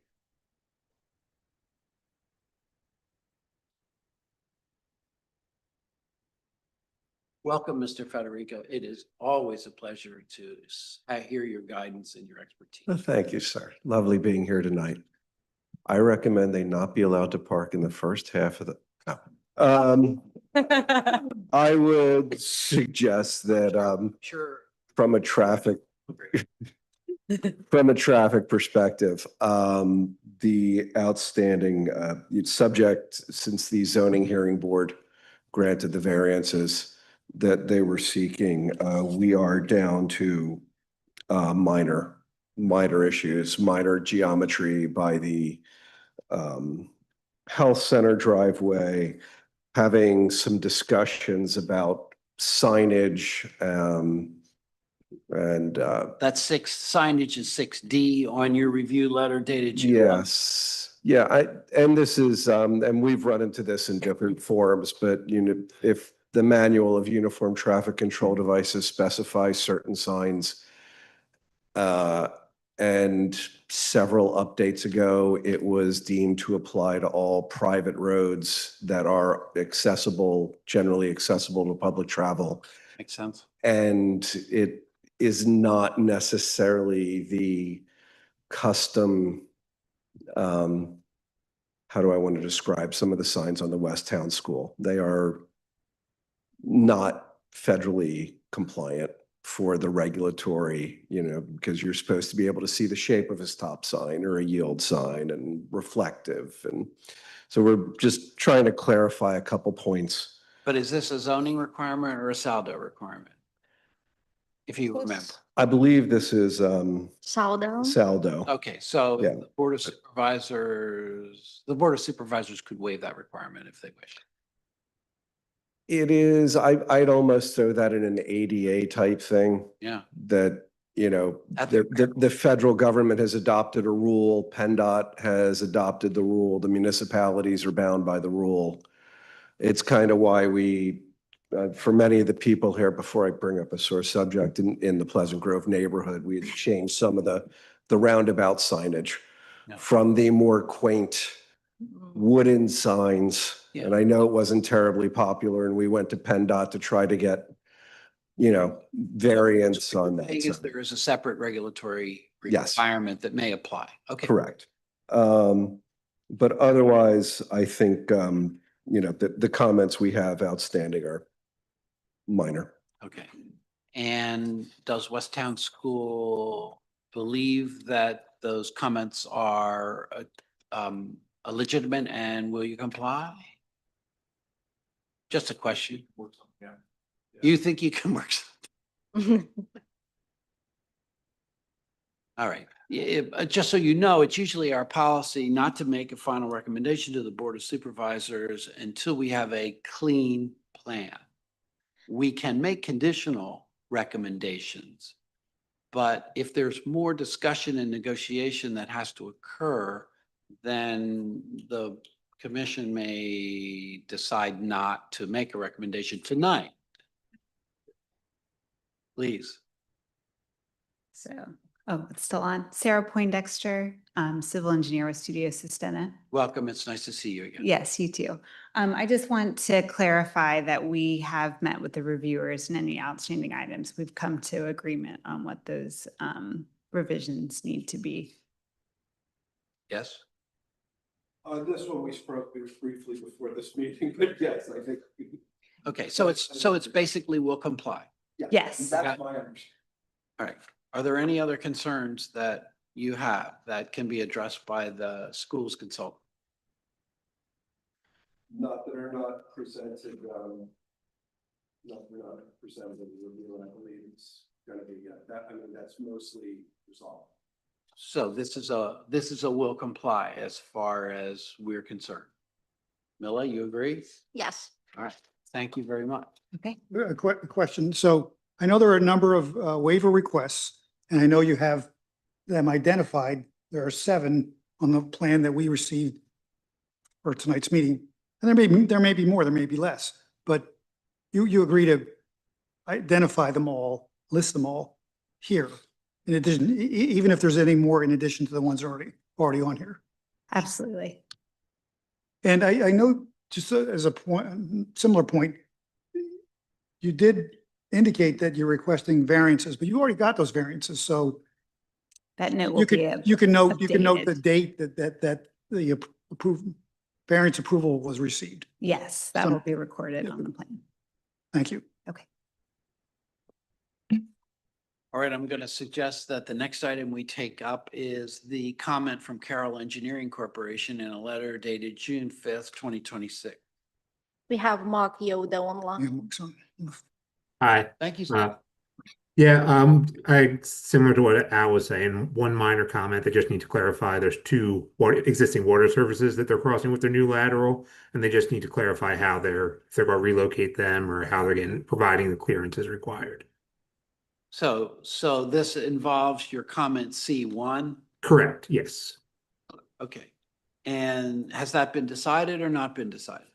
Welcome, Mr. Federico. It is always a pleasure to hear your guidance and your expertise. Thank you, sir. Lovely being here tonight. I recommend they not be allowed to park in the first half of the, no. I would suggest that Sure. from a traffic perspective, the outstanding subject, since the zoning hearing board granted the variances that they were seeking, we are down to minor issues, minor geometry by the health center driveway, having some discussions about signage, and That's signage is 6D on your review letter dated June 1. yes, yeah, and this is, and we've run into this in different forums, but if the manual of uniform traffic control devices specifies certain signs, and several updates ago, it was deemed to apply to all private roads that are generally accessible to public travel. Makes sense. And it is not necessarily the custom, how do I want to describe some of the signs on the Westtown School? They are not federally compliant for the regulatory, because you're supposed to be able to see the shape of a stop sign or a yield sign and reflective. And so we're just trying to clarify a couple points. But is this a zoning requirement or a saldo requirement? If you remember. I believe this is Saldo? saldo. Okay, so Yeah. the Board of Supervisors could waive that requirement if they wish. It is, I'd almost throw that in an ADA type thing, Yeah. that you know, At the federal government has adopted a rule, PennDOT has adopted the rule, the municipalities are bound by the rule. It's kind of why we, for many of the people here, before I bring up a sore subject, in the Pleasant Grove neighborhood, we had changed some of the roundabout signage Yeah. from the more quaint wooden signs. Yeah. And I know it wasn't terribly popular, and we went to PennDOT to try to get, you know, variance on that. Thing is, there is a separate regulatory Yes. requirement that may apply. Okay. Correct. But otherwise, I think, you know, the comments we have outstanding are minor. Okay. And does West Town School believe that those comments are legitimate, and will you comply? Just a question. You think you can work something? All right. Just so you know, it's usually our policy not to make a final recommendation to the Board of Supervisors until we have a clean plan. We can make conditional recommendations, but if there's more discussion and negotiation that has to occur, then the commission may decide not to make a recommendation tonight. Please. So, oh, it's still on. Sarah Poindexter, civil engineer with Studio Sistema. Welcome. It's nice to see you again. Yes, you too. I just want to clarify that we have met with the reviewers and any outstanding items. We've come to agreement on what those revisions need to be. Yes? This one we spoke briefly before this meeting, but yes, I think. Okay, so it's basically will comply. Yes. That's my understanding. All right. Are there any other concerns that you have that can be addressed by the school's consultant? Not that are not presented, not presented in the review, I believe it's gonna be, that, I mean, that's mostly resolved. So this is a will comply as far as we're concerned. Mila, you agree? Yes. All right. Thank you very much. Okay. A question. So I know there are a number of waiver requests, and I know you have them identified. There are 7 on the plan that we received for tonight's meeting. And there may be more, there may be less, but you agree to identify them all, list them all here. In addition, even if there's any more in addition to the ones already on here. Absolutely. And I know, just as a point, similar point, you did indicate that you're requesting variances, but you already got those variances, so That note will be. you can note the updated. date that the variance approval was received. Yes, that So- will be recorded on the plan. Thank you. All right, I'm going to suggest that the next item we take up is the comment from Carroll Engineering Corporation in a letter dated June 5th, 2026. We have Mark Yoda online. Hi. Thank you, sir. Similar to what Al was saying, one minor comment that just need to clarify, there's 2 existing water services that they're crossing with their new lateral, and they just need to clarify if they're going to relocate them or how they're providing the clearances required. So this involves your comment C1? Correct, yes. Okay. And has that been decided or not been decided?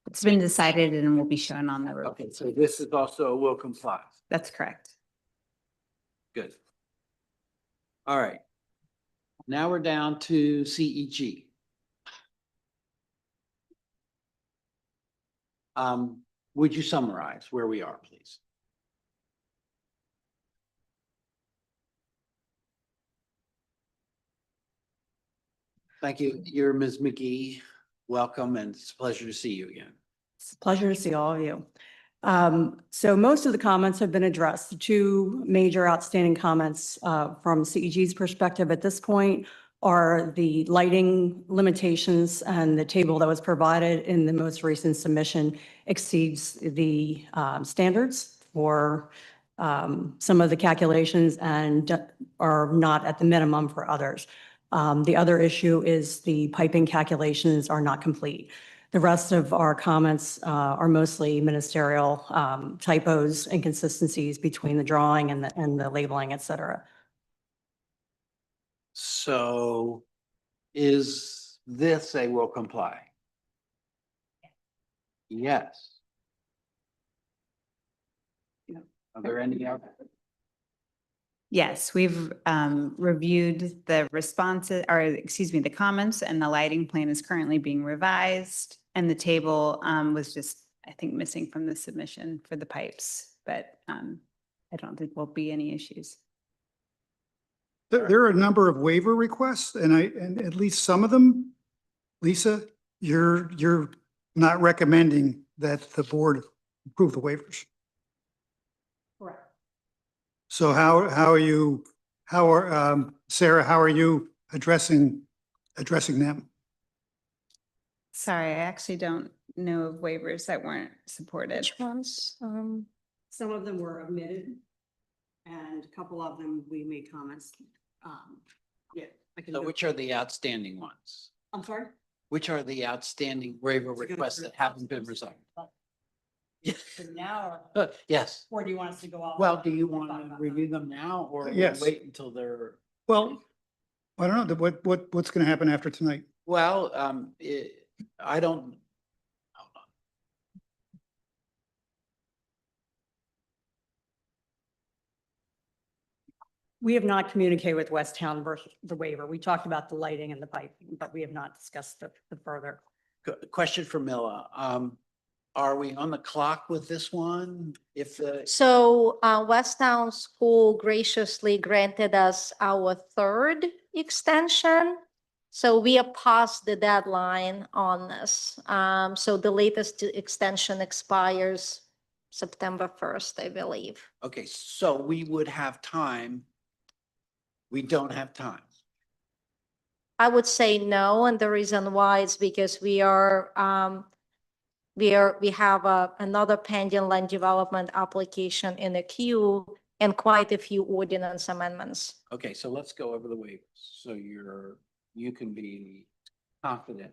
It's been decided and will be shown on the road. Okay, so this is also a will comply. That's correct. Good. All right. Now we're down to CEG. Would you summarize where we are, please? Thank you. You're Ms. McGee. Welcome, and it's a pleasure to see you again. It's a pleasure to see all of you. So most of the comments have been addressed. The 2 major outstanding comments from CEG's perspective at this point are the lighting limitations, and the table that was provided in the most recent submission exceeds the standards for some of the calculations and are not at the minimum for others. The other issue is the piping calculations are not complete. The rest of our comments are mostly ministerial typos, inconsistencies between the drawing and the labeling, et cetera. So is this a will comply? Yes. Are there any other? Yes, we've reviewed the responses, or excuse me, the comments, and the lighting plan is currently being revised. And the table was just, I think, missing from the submission for the pipes, but I don't think will be any issues. There are a number of waiver requests and at least some of them, Lisa, you're not recommending that the board approve the waivers. Correct. So Sarah, how are you addressing them? Sorry, I actually don't know of waivers that weren't supported. Which ones? Some of them were omitted and a couple of them we made comments. Yeah. So which are the outstanding ones? I'm sorry? Which are the outstanding waiver requests that haven't been resolved? Now, Yes. or do you want us to go off? Well, do you want to review them now or Yes. wait until they're? Well, I don't know, what's going to happen after tonight? Well, I don't. Hold on. We have not communicated with West Town versus the waiver. We talked about the lighting and the piping, but we have not discussed the further. Question for Mila. Are we on the clock with this one? If the, So West Town School graciously granted us our third extension. So we are past the deadline on this. So the latest extension expires September 1st, I believe. okay, so we would have time. We don't have time. I would say no, and the reason why is because we have another pending land development application in the queue and quite a few ordinance amendments. Okay, so let's go over the waivers. So you can be confident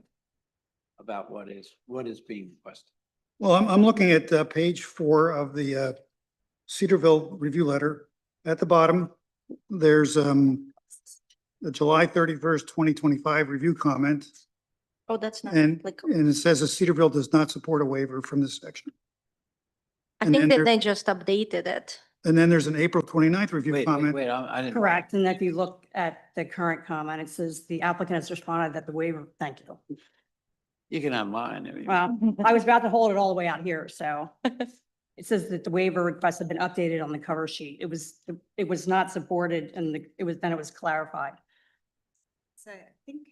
about what is being requested. Well, I'm looking at page 4 of the Cedarville review letter. At the bottom, there's the July 31st, 2025 review comment. Oh, that's not And applicable. it says that Cedarville does not support a waiver from this section. I and think then that there- they just updated it. And then there's an April 29th review Wait, comment. I didn't. Correct. And if you look at the current comment, it says the applicant has responded that the waiver, thank you. You can have mine. I mean, Well, I was about to hold it all the way out here, so. It says that the waiver requests have been updated on the cover sheet. It was not supported and it was clarified. So I think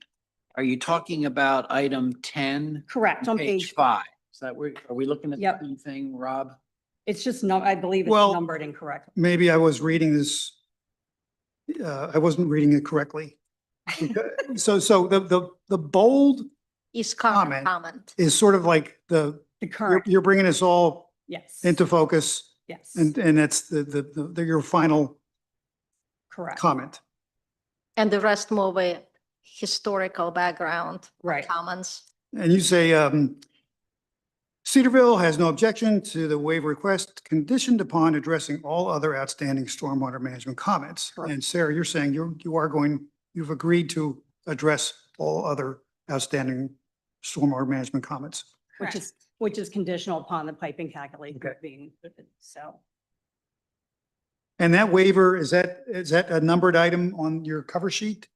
Are you talking about item 10? Correct, on page 5? Is that where, are we looking at the Yep. same thing, Rob? It's just, no, I believe it's Well- numbered incorrectly. Maybe I was reading this, I wasn't reading it correctly. So the bold Is current Comment. comment. is sort of like The current, you're bringing us all yes. into focus Yes, and that's your final correct. comment. And the rest more of a historical background Right. comments. And you say, Cedarville has no objection to the waiver request conditioned upon addressing all other outstanding stormwater management comments. Correct. And Sarah, you're saying you've agreed to address all other outstanding stormwater management comments. Which is conditional upon the piping calculation Okay. being, so. And that waiver, is that a numbered item on your cover sheet?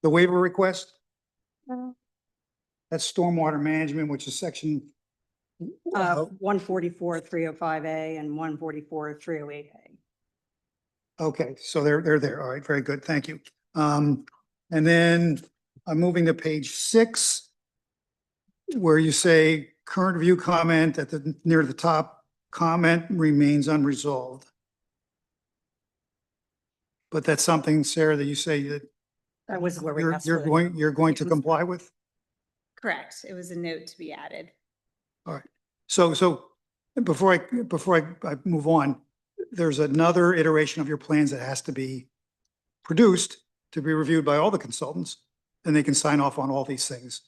The waiver request? That's stormwater management, which is section. 144-305A and 144-308A. Okay, so they're there. All right, very good. Thank you. And then I'm moving to page 6, where you say current review comment near the top, comment remains unresolved. But that's something, Sarah, that you say that That was where we. that's you're where- going to comply with? correct. It was a note to be added. All right. So before I move on, there's another iteration of your plans that has to be produced to be reviewed by all the consultants, and they can sign off on all these things.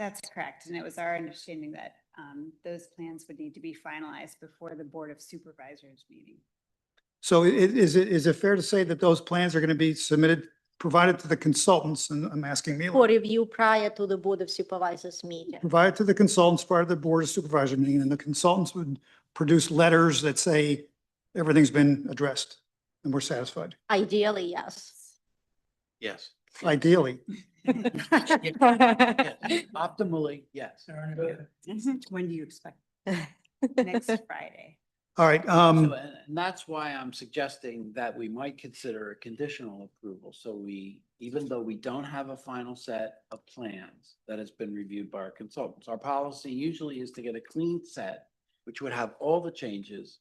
That's correct. And it was our understanding that those plans would need to be finalized before the Board of Supervisors meeting. So is it fair to say that those plans are going to be submitted, provided to the consultants? And I'm asking For Mila, review prior to the Board of Supervisors meeting. provided to the consultants prior to the Board of Supervisor meeting, and the consultants would produce letters that say everything's been addressed and we're satisfied. Ideally, yes. Yes. Ideally. Yes. Optimally, yes. When do you expect? Next Friday. All right. So, and that's why I'm suggesting that we might consider a conditional approval. So we, even though we don't have a final set of plans that has been reviewed by our consultants, our policy usually is to get a clean set, which would have all the changes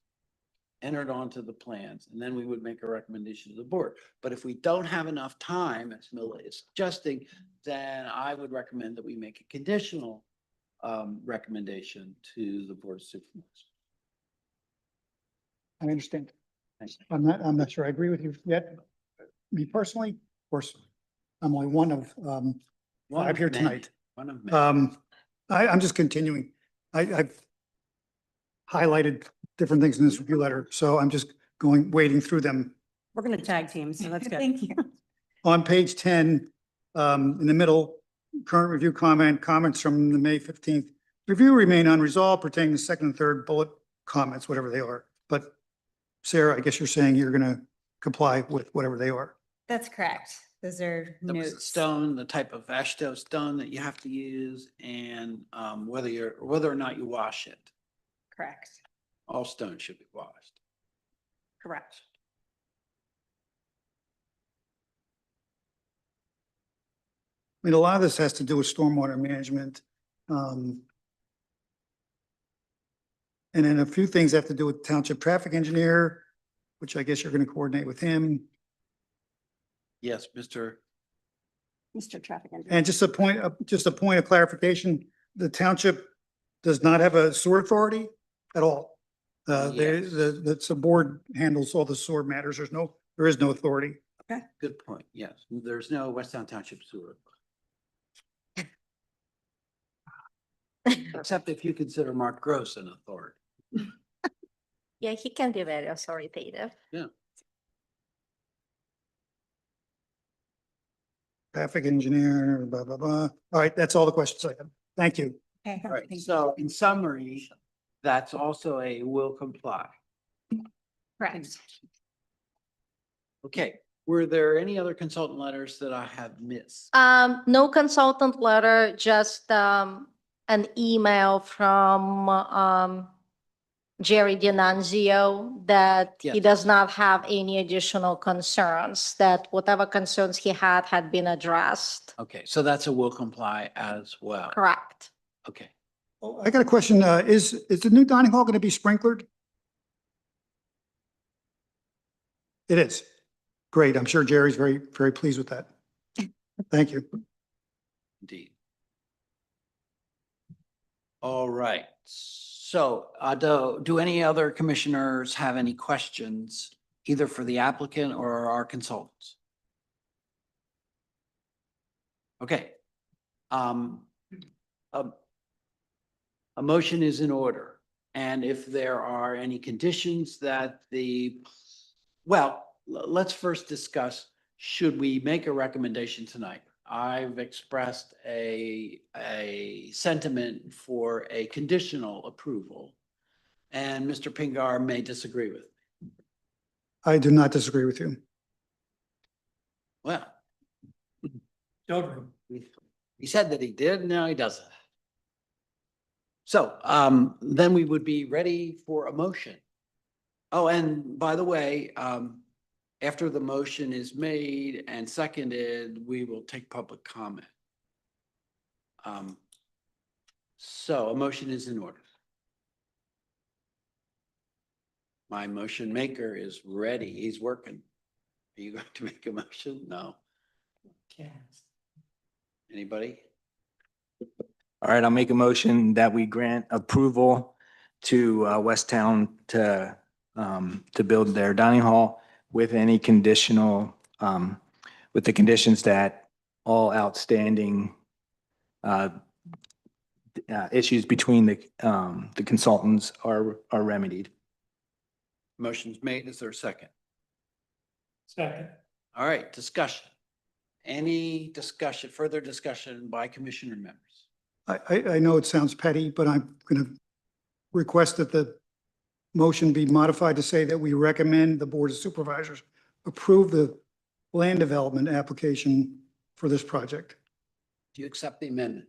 entered onto the plans, and then we would make a recommendation to the board. But if we don't have enough time, as Mila is suggesting, then I would recommend that we make a conditional recommendation to the Board of Supervisors. I understand. Thank you. I'm not sure I agree with you yet. Me personally, of course, I'm only one of One five of here many. tonight. One of many. I'm just continuing. I've highlighted different things in this review letter, so I'm just wading through them. We're going to tag team, so that's good. Thank you. On page 10, in the middle, current review comments from the May 15th. Review remain unresolved pertaining to second and third bullet comments, whatever they are. But Sarah, I guess you're saying you're going to comply with whatever they are. That's correct. Those are The notes. stone, the type of ashdale stone that you have to use, and whether or not you wash it. Correct. All stones should be washed. Correct. I mean, a lot of this has to do with stormwater management. And then a few things have to do with township traffic engineer, which I guess you're going to coordinate with him. Yes, Mr. Mr. Traffic Engineer. And just a point of clarification, the township does not have a sewer authority at all. Yes. The board handles all the sewer matters. There is no authority. Good point. Yes, there's no Westtown Township sewer. Except if you consider Mark Gross an authority. Yeah, he can be very authoritative. Traffic engineer, blah, blah, blah. All right, that's all the questions I have. Thank you. Okay. All right, thank you. so in summary, that's also a will comply. Correct. Okay, were there any other consultant letters that I have missed? No consultant letter, just an email from Jerry Dinanzio that he Yes. does not have any additional concerns, that whatever concerns he had been addressed. Okay, so that's a will comply as well. Correct. Okay, Oh, I got a question. Is the new dining hall going to be sprinklered? It is. Great. I'm sure Jerry's very, very pleased with that. Thank you. indeed. All right, so do any other commissioners have any questions, either for the applicant or our consultants? Okay. A motion is in order, and if there are any conditions that let's first discuss, should we make a recommendation tonight? I've expressed a sentiment for a conditional approval, and Mr. Pingar may disagree with me. I do not disagree with you. Well, he said that he did, now he doesn't. So, then we would be ready for a motion. Oh, and by the way, after the motion is made and seconded, we will take public comment. So a motion is in order. My motion maker is ready. He's working. Are you going to make a motion? No. Anybody? All right, I'll make a motion that we grant approval to Westtown to build their dining hall with any conditional, with the conditions that all outstanding issues between the consultants are remedied. Motion's made. Is there a second? Second. All right, discussion. Any discussion, further discussion by commissioner members? I know it sounds petty, but I'm going to request that the motion be modified to say that we recommend the Board of Supervisors approve the land development application for this project. Do you accept the amendment?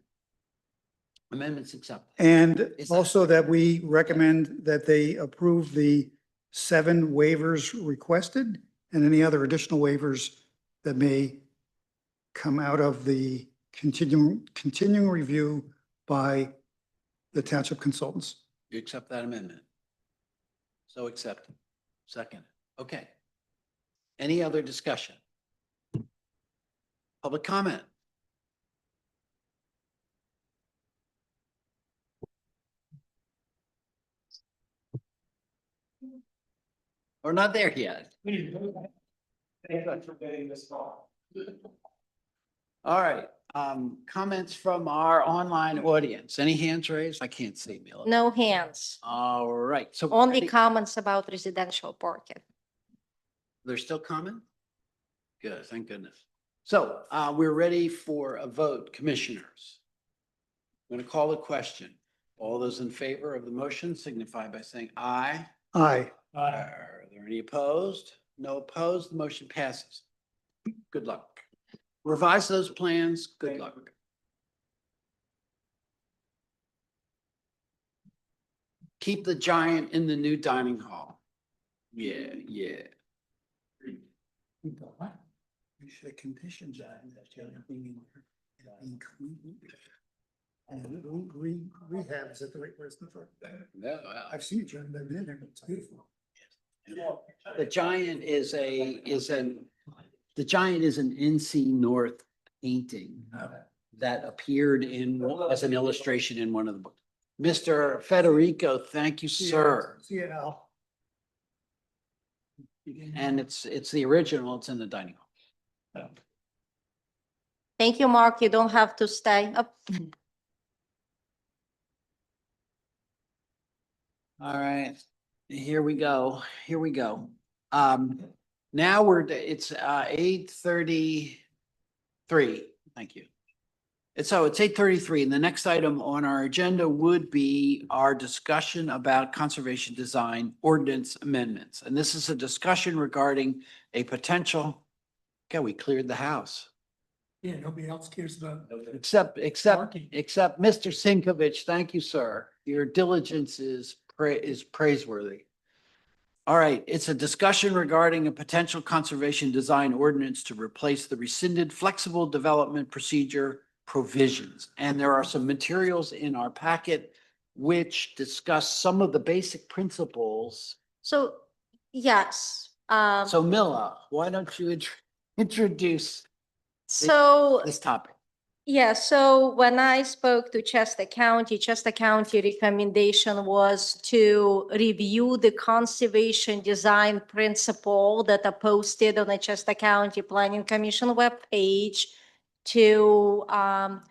Amendments accepted. And Is that- also that we recommend that they approve the 7 waivers requested and any other additional waivers that may come out of the continuing review by the township consultants. You accept that amendment? So accepted. Second. Okay. Any other discussion? Public comment? We're not there yet. All right, comments from our online audience. Any hands raised? I can't see, Mila. No hands, All right, so. only comments about residential parking. They're still coming? Good, thank goodness. So we're ready for a vote, commissioners. I'm going to call the question. All those in favor of the motion signify by saying aye. Aye. Are there any opposed? No opposed, the motion passes. Good luck. Revise those plans, good luck. Keep the giant in the new dining hall. Yeah, yeah. We should condition that being included. And rehab is at the right place in the front. No, I've seen it, John, they've been in there, it's beautiful. the giant is the giant is an NC North painting that appeared as an illustration in one of the books. Mr. Federico, thank you, sir. See you, Al. And it's the original, it's in the dining hall. Thank you, Mark. You don't have to stay up. All right, here we go, here we go. Now it's 8:33, thank you. And so it's 8:33, and the next item on our agenda would be our discussion about conservation design ordinance amendments. And this is a discussion regarding a potential, okay, we cleared the house. Yeah, nobody else cares about. Except Parking. Mr. Sinkovich, thank you, sir. Your diligence is praiseworthy. All right, it's a discussion regarding a potential conservation design ordinance to replace the rescinded flexible development procedure provisions. And there are some materials in our packet which discuss some of the basic principles. So, yes. So Mila, why don't you introduce So, this topic? yeah, so when I spoke to Chester County recommendation was to review the conservation design principle that are posted on the Chester County Planning Commission webpage to,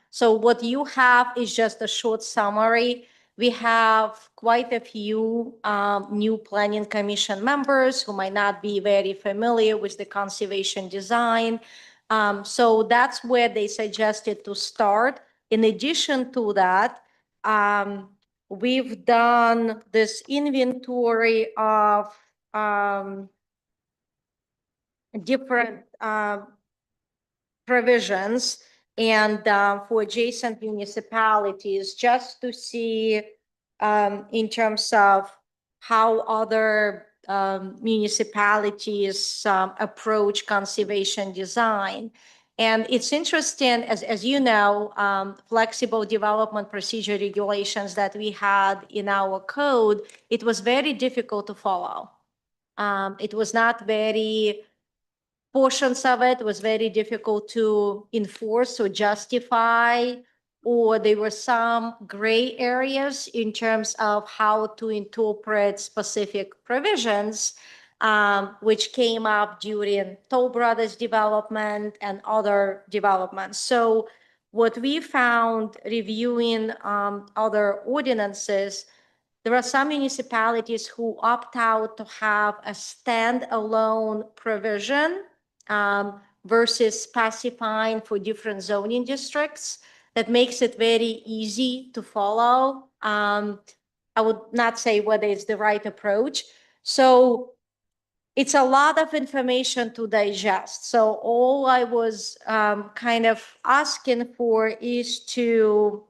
so what you have is just a short summary. We have quite a few new planning commission members who might not be very familiar with the conservation design. So that's where they suggested to start. In addition to that, we've done this inventory of different provisions and for adjacent municipalities, just to see in terms of how other municipalities approach conservation design. And it's interesting, as you know, flexible development procedure regulations that we had in our code, it was very difficult to follow. It was not very, portions of it was very difficult to enforce or justify, or there were some gray areas in terms of how to interpret specific provisions, which came up during Toll Brothers development and other developments. So what we found reviewing other ordinances, there are some municipalities who opt out to have a standalone provision versus specifying for different zoning districts. That makes it very easy to follow. I would not say whether it's the right approach. So it's a lot of information to digest. So all I was kind of asking for is to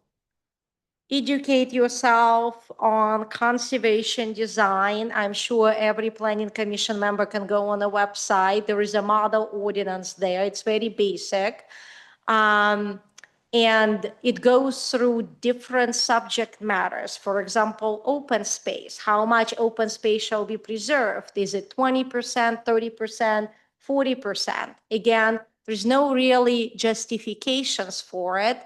educate yourself on conservation design. I'm sure every planning commission member can go on the website. There is a model ordinance there. It's very basic. And it goes through different subject matters. For example, open space. How much open space shall be preserved? Is it 20%, 30%, 40%? Again, there's no really justifications for it,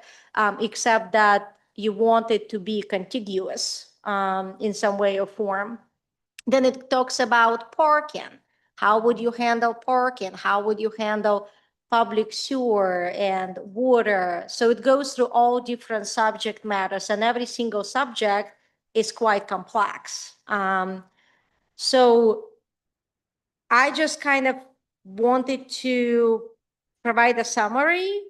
except that you want it to be contiguous in some way or form. Then it talks about parking. How would you handle parking? How would you handle public sewer and water? So it goes through all different subject matters, and every single subject is quite complex. So I just kind of wanted to provide a summary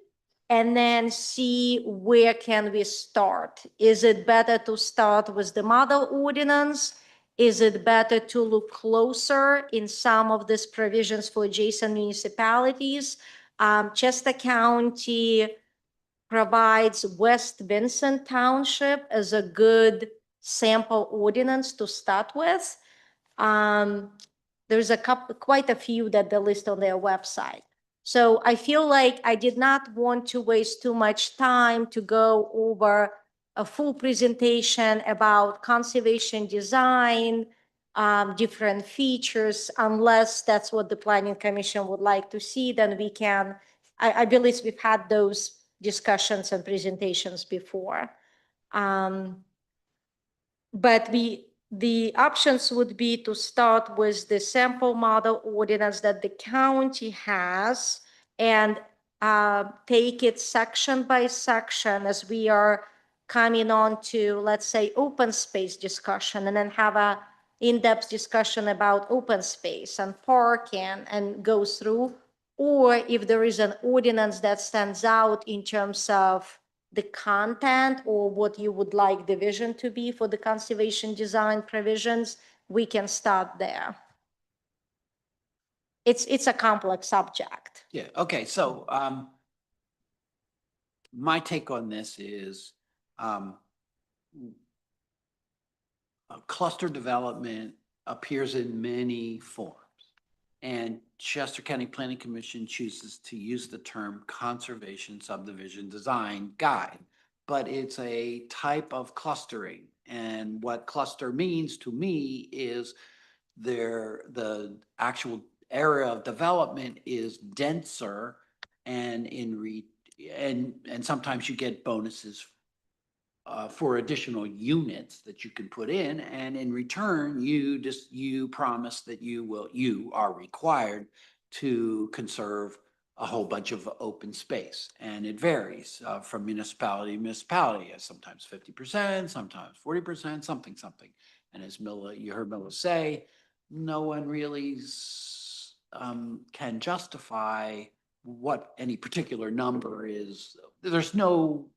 and then see where can we start. Is it better to start with the model ordinance? Is it better to look closer in some of these provisions for adjacent municipalities? Chester County provides West Vincent Township as a good sample ordinance to start with. There's quite a few that they list on their website. So I feel like I did not want to waste too much time to go over a full presentation about conservation design, different features, unless that's what the Planning Commission would like to see, then we can, I believe we've had those discussions and presentations before. But the options would be to start with the sample model ordinance that the county has and take it section by section as we are coming on to, let's say, open space discussion, and then have a in-depth discussion about open space and parking and go through. Or if there is an ordinance that stands out in terms of the content or what you would like the vision to be for the conservation design provisions, we can start there. It's a complex subject. Yeah, okay, so my take on this is cluster development appears in many forms. And Chester County Planning Commission chooses to use the term conservation subdivision design guide, but it's a type of clustering. And what cluster means to me is the actual area of development is denser, and and sometimes you get bonuses for additional units that you can put in, and in return, you promise that you are required to conserve a whole bunch of open space, and it varies from municipality to municipality. Sometimes 50%, sometimes 40%, something. And as you heard Milla say, no one really can justify what any particular number is. There's no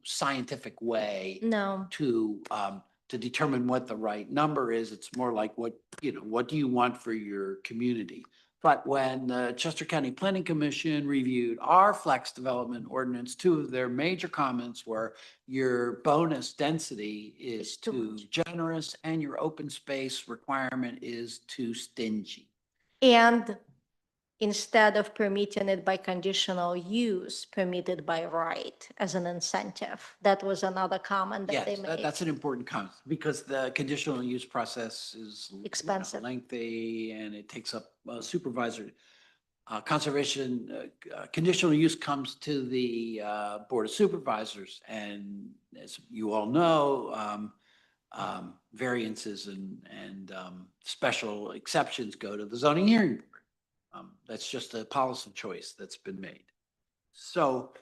scientific way No. to determine what the right number is. It's more like what do you want for your community? But when the Chester County Planning Commission reviewed our flex development ordinance, two of their major comments were your bonus density is too generous and your open space requirement is too stingy. And instead of permitting it by conditional use, permitted by right as an incentive. That was another comment that they Yes, made. that's an important comment, because the conditional use process is Expensive. lengthy, and it takes up supervisor conservation. Conditional use comes to the Board of Supervisors, and as you all know, variances and special exceptions go to the zoning hearing board. That's just a policy choice that's been made. So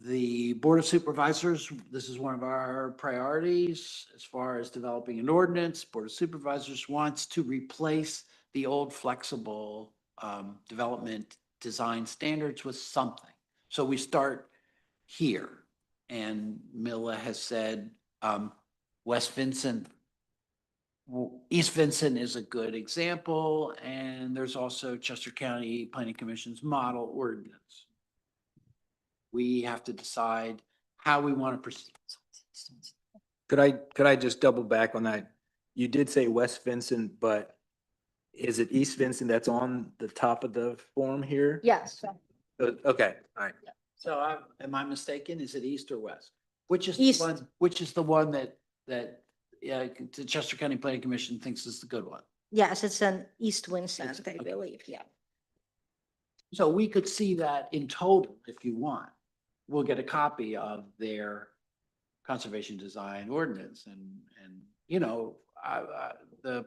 The Board of Supervisors, this is one of our priorities as far as developing an ordinance. Board of Supervisors wants to replace the old flexible development design standards with something. So we start here. And Mila has said West Vincent, East Vincent is a good example. And there's also Chester County Planning Commission's model ordinance. We have to decide how we want to proceed. Could I just double back on that? You did say West Vincent, but is it East Vincent that's on the top of the form here? Yes. Okay, all right. So am I mistaken? Is it east or west? Which is East. the one, which is the one that the Chester County Planning Commission thinks is the good one? Yes, it's an East Vincent, I okay. believe, yeah. So we could see that in total if you want. We'll get a copy of their conservation design ordinance and you know, the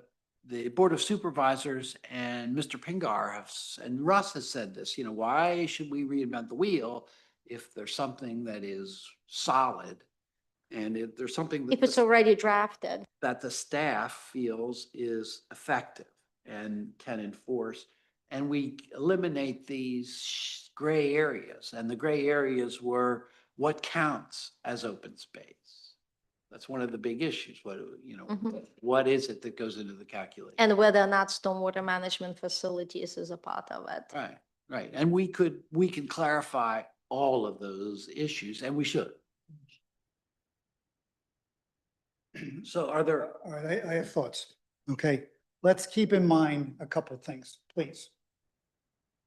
Board of Supervisors and Mr. Pingar and Russ has said this, you know, why should we reinvent the wheel if there's something that is solid? And if there's something If it's already drafted. that the staff feels is effective and can enforce, and we eliminate these gray areas. And the gray areas were what counts as open space. That's one of the big issues. What, you know, Mhm. what is it that goes into the calculation? And whether or not stormwater management facilities is a part of it. Right, right. And we can clarify all of those issues, and we should. So are there, All right, I have thoughts. Okay, let's keep in mind a couple of things, please.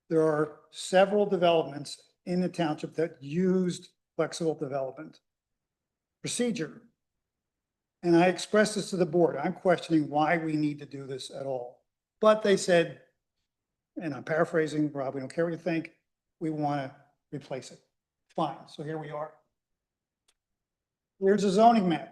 There are several developments in the township that used flexible development procedure. And I expressed this to the board. I'm questioning why we need to do this at all. But they said, and I'm paraphrasing, Rob, we don't care what you think, we want to replace it. Fine, so here we are. Here's a zoning map.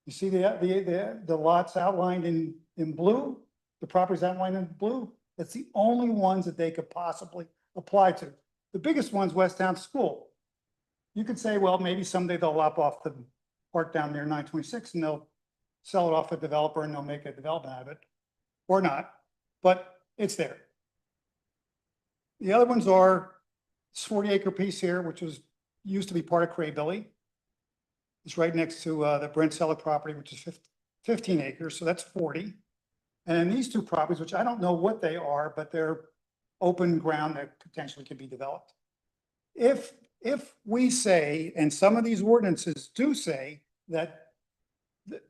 You see the lots outlined in blue, the properties outlined in blue? That's the only ones that they could possibly apply to. The biggest one's West Town School. You could say, well, maybe someday they'll lop off the park down near 926 and they'll sell it off a developer and they'll make a development out of it, or not, but it's there. The other ones are this 40-acre piece here, which used to be part of Craybilly. It's right next to the Brent Selleck property, which is 15 acres, so that's 40. And then these two properties, which I don't know what they are, but they're open ground that potentially could be developed. If we say, and some of these ordinances do say that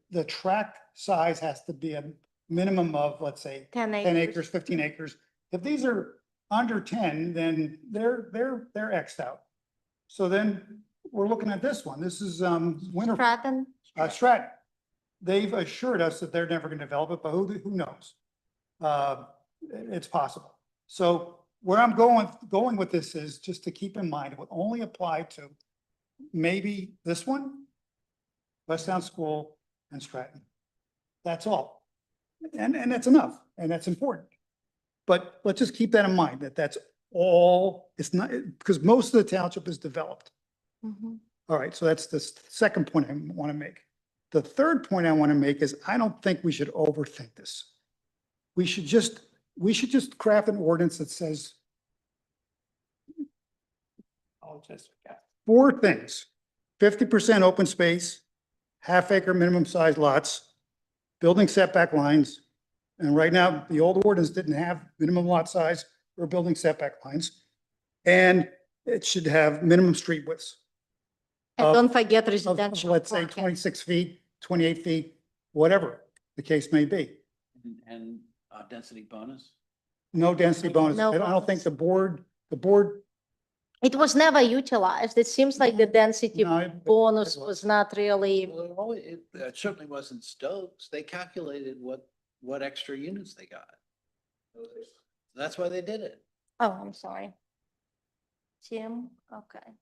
the tract size has to be a minimum of, let's say, 10 10 acres, 15 acres. If these are under 10, then they're Xed out. So then we're looking at this one. This is Winter Stratton? Stratton. They've assured us that they're never going to develop it, but who knows? It's possible. So where I'm going with this is just to keep in mind, it would only apply to maybe this one, West Town School and Stratton. That's all. And that's enough, and that's important. But let's just keep that in mind, that that's all, it's not, because most of the township is developed. Mhm. All right, so that's the second point I want to make. The third point I want to make is I don't think we should overthink this. We should just craft an ordinance that says four things: 50% open space, half-acre minimum size lots, building setback lines. And right now, the old ordinance didn't have minimum lot size or building setback lines. And it should have minimum street widths. And of- don't forget of, residential. let's say, parking. 26 feet, 28 feet, whatever the case may be. and density bonus? No density bonus. No I don't think bonus. the board, It was never utilized. It seems like the density no, it- bonus it was not really, Well, it certainly wasn't Stokes. They calculated what extra units they got. That's why they did it. oh, I'm sorry. Tim, okay.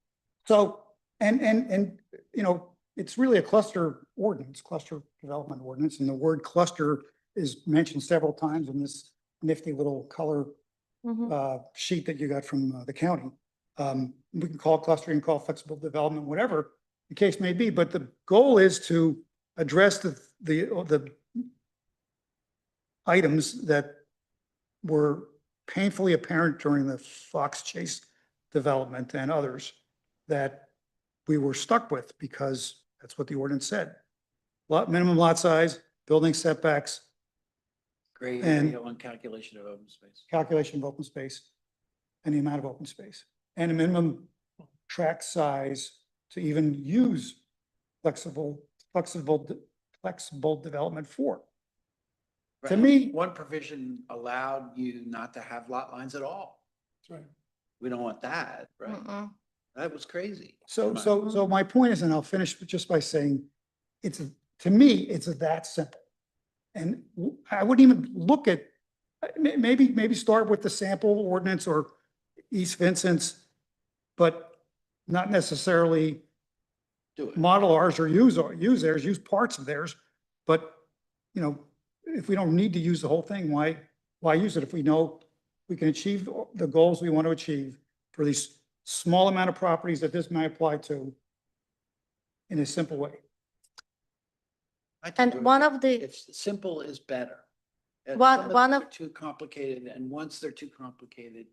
so, and, you know, it's really a cluster ordinance, cluster development ordinance, and the word cluster is mentioned several times in this nifty little color Mhm. sheet that you got from the county. We can call it clustering, call it flexible development, whatever the case may be, but the goal is to address the items that were painfully apparent during the Fox Chase development and others that we were stuck with because that's what the ordinance said. Minimum lot size, building setbacks, Gray And- area on calculation of open space. calculation of open space, and the amount of open space, and a minimum tract size to even use flexible development for. To Right. me- One provision allowed you not to have lot lines at all. That's right. We don't want that, right? Mm-mm. That was crazy. So my point is, and I'll finish just by saying, to me, it's that simple. And I wouldn't even look at, maybe start with the sample ordinance or East Vincent's, but not necessarily Do it. model ours or use theirs, use parts of theirs. But, you know, if we don't need to use the whole thing, why use it if we know we can achieve the goals we want to achieve for these small amount of properties that this may apply to in a simple way? I think And one of the, It's simple is better. One- Some one things of- are too complicated, and once they're too complicated,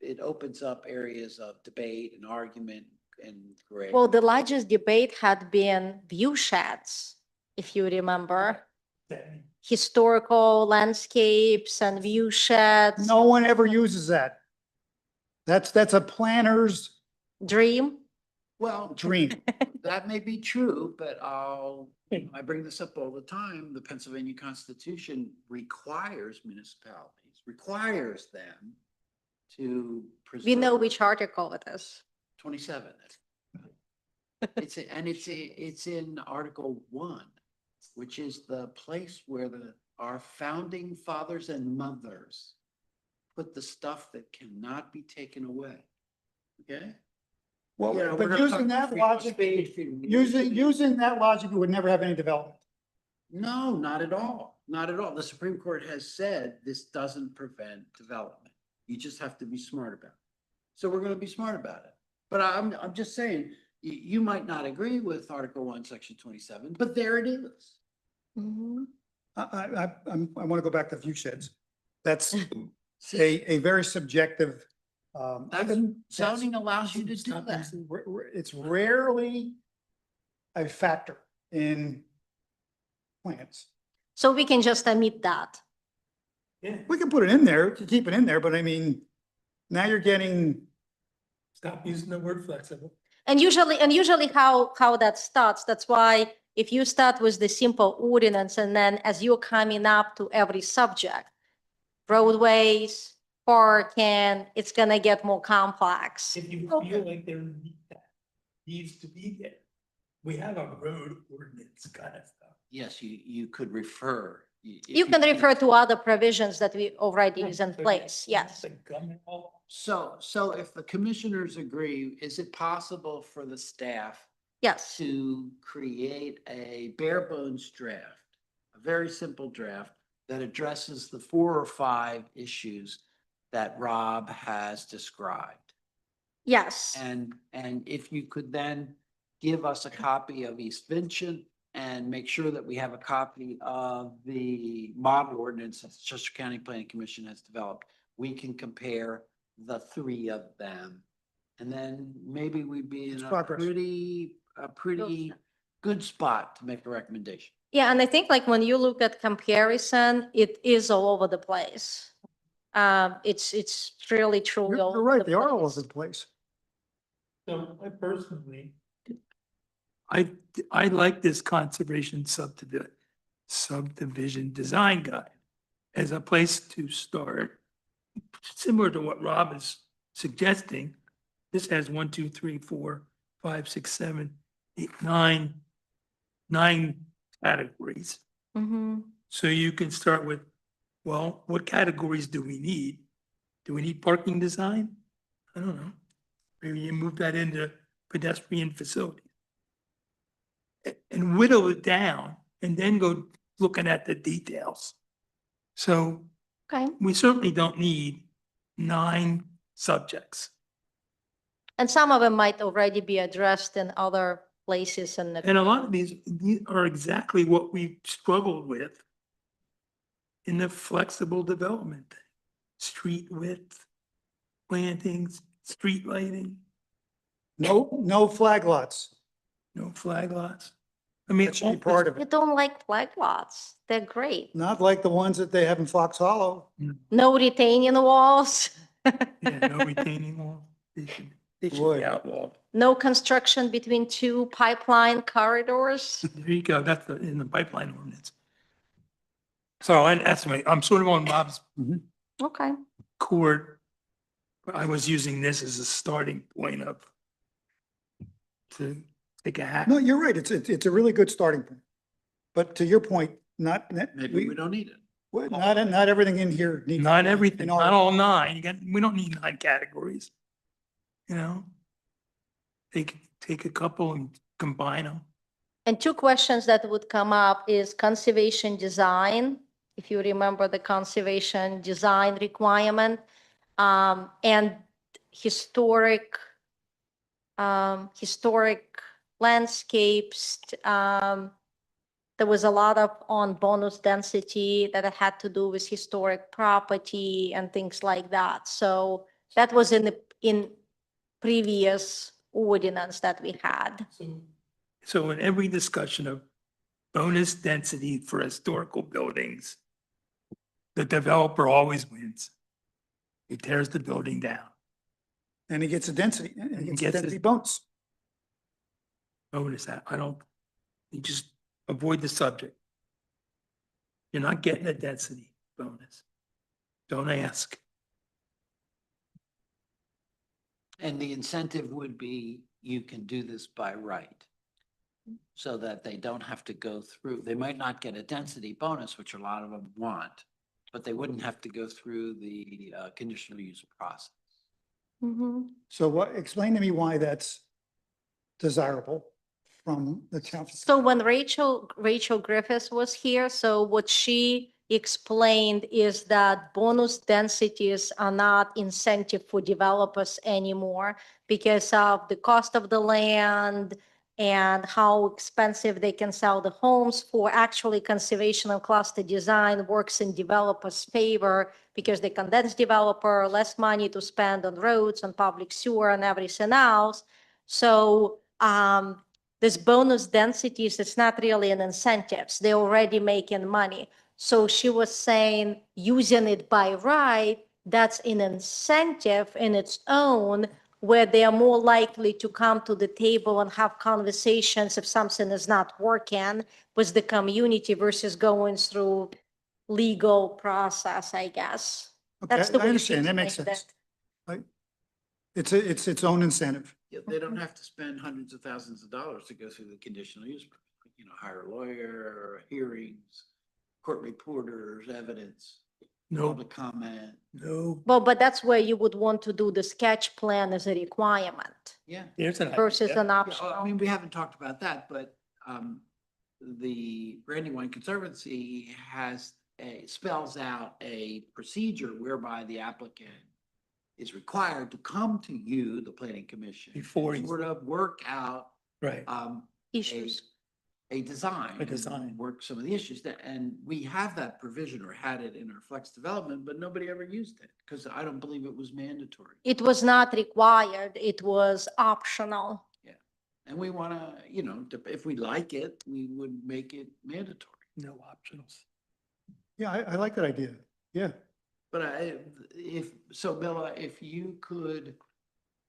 it opens up areas of debate and argument and gray. well, the largest debate had been view sheds, if you remember. Historical landscapes and view sheds. No one ever uses that. That's a planner's Dream. Well, dream. that may be true, but I bring this up all the time. The Pennsylvania Constitution requires municipalities, requires them to preserve. We know which article it is. 27. It's in Article 1, which is the place where our founding fathers and mothers put the stuff that cannot be taken away. Okay? Well, You know, we're but gonna using talk that logic, using that logic, we would never have any development. No, not at all. Not at all. The Supreme Court has said this doesn't prevent development. You just have to be smart about it. So we're going to be smart about it. But I'm just saying, you might not agree with Article 1, Section 27, but there it is. Mhm. I want to go back to view sheds. That's a very subjective item. Zoning allows you to do that. It's rarely a factor in plans. So we can just omit that. We can put it in there, to keep it in there, but I mean, now you're getting, Stop using the word flexible. And usually how that starts, that's why if you start with the simple ordinance and then as you're coming up to every subject, roadways, parking, it's gonna get more complex. If you feel like there needs to be there. We have a road ordinance kind of stuff. Yes, you could refer. If You can refer to other provisions that we already is in place, yes. So if the commissioners agree, is it possible for the staff Yes, to create a bare bones draft, a very simple draft that addresses the 4 or 5 issues that Rob has described? yes. And if you could then give us a copy of East Vincent and make sure that we have a copy of the model ordinance that the Chester County Planning Commission has developed, we can compare the 3 of them. And then maybe we'd be in It's a progress. pretty good spot to make a recommendation. Yeah, and I think like when you look at comparison, it is all over the place. It's really truly all you're over right, the they are all place. over the place. So I personally, I like this conservation subdivision design guide as a place to start. Similar to what Rob is suggesting, this has 1, 2, 3, 4, 5, 6, 7, 8, 9 categories. Mhm. So you can start with, well, what categories do we need? Do we need parking design? I don't know. Maybe you move that into pedestrian facilities. And whittle it down and then go looking at the details. So Okay, we certainly don't need 9 subjects. And some of them might already be addressed in other places in the. And a lot of these are exactly what we struggled with in the flexible development thing. Street width, plantings, street lighting, No flag lots. no flag lots. I mean, That should be part of You it. don't like flag lots. They're great. Not like the ones that they have in Fox Hollow. No retaining walls, yeah, no retaining wall. They should Would. be outlawed. no construction between two pipeline corridors. There you go. That's in the pipeline ordinance. So, and that's my, I'm sort of on Bob's Okay. court. But I was using this as a starting point of to take a hack. No, you're right. It's a really good starting point. But to your point, Maybe we don't need it. not everything in here needs. Not everything, in not our- all 9. We don't need 9 categories. You know? Take a couple and combine them. And two questions that would come up is conservation design, if you remember the conservation design requirement, and historic landscapes. There was a lot on bonus density that had to do with historic property and things like that. So that was in previous ordinance that we had. So in every discussion of bonus density for historical buildings, the developer always wins. He tears the building down. And he gets a density, and he gets a Gets density it. bonus. Bonus that, you just avoid the subject. You're not getting a density bonus. Don't ask. And the incentive would be you can do this by right. So that they don't have to go through, they might not get a density bonus, which a lot of them want, but they wouldn't have to go through the conditional use process. So explain to me why that's desirable from the town. So when Rachel Griffiths was here, so what she explained is that bonus densities are not incentive for developers anymore because of the cost of the land and how expensive they can sell the homes for. Actually, conservation and cluster design works in developers' favor because the condensed developer, less money to spend on roads, on public sewer and everything else. So this bonus densities, it's not really an incentives. They're already making money. So she was saying using it by right, that's an incentive in its own, where they are more likely to come to the table and have conversations if something is not working with the community versus going through legal process, I guess. Okay, That's the I way understand. she That makes explained sense. it. Right. It's its own incentive. Yeah, they don't have to spend hundreds of thousands of dollars to go through the conditional use, hire a lawyer, hearings, court reporters, evidence, No, public comment. no, Well, but that's where you would want to do the sketch plan as a requirement Yeah. there's an versus idea. an Yeah, I optional. mean, we haven't talked about that, but the Brandywine Conservancy spells out a procedure whereby the applicant is required to come to you, the planning commission, Before and he's- sort of work out Right. Issues. a design. A design. and Work some of the issues that, and we have that provision or had it in our flex development, but nobody ever used it because I don't believe it was mandatory. It was not required, it was optional. And we want to, if we like it, we would make it mandatory. No optionals. Yeah, I like that idea. Yeah. But Bella, if you could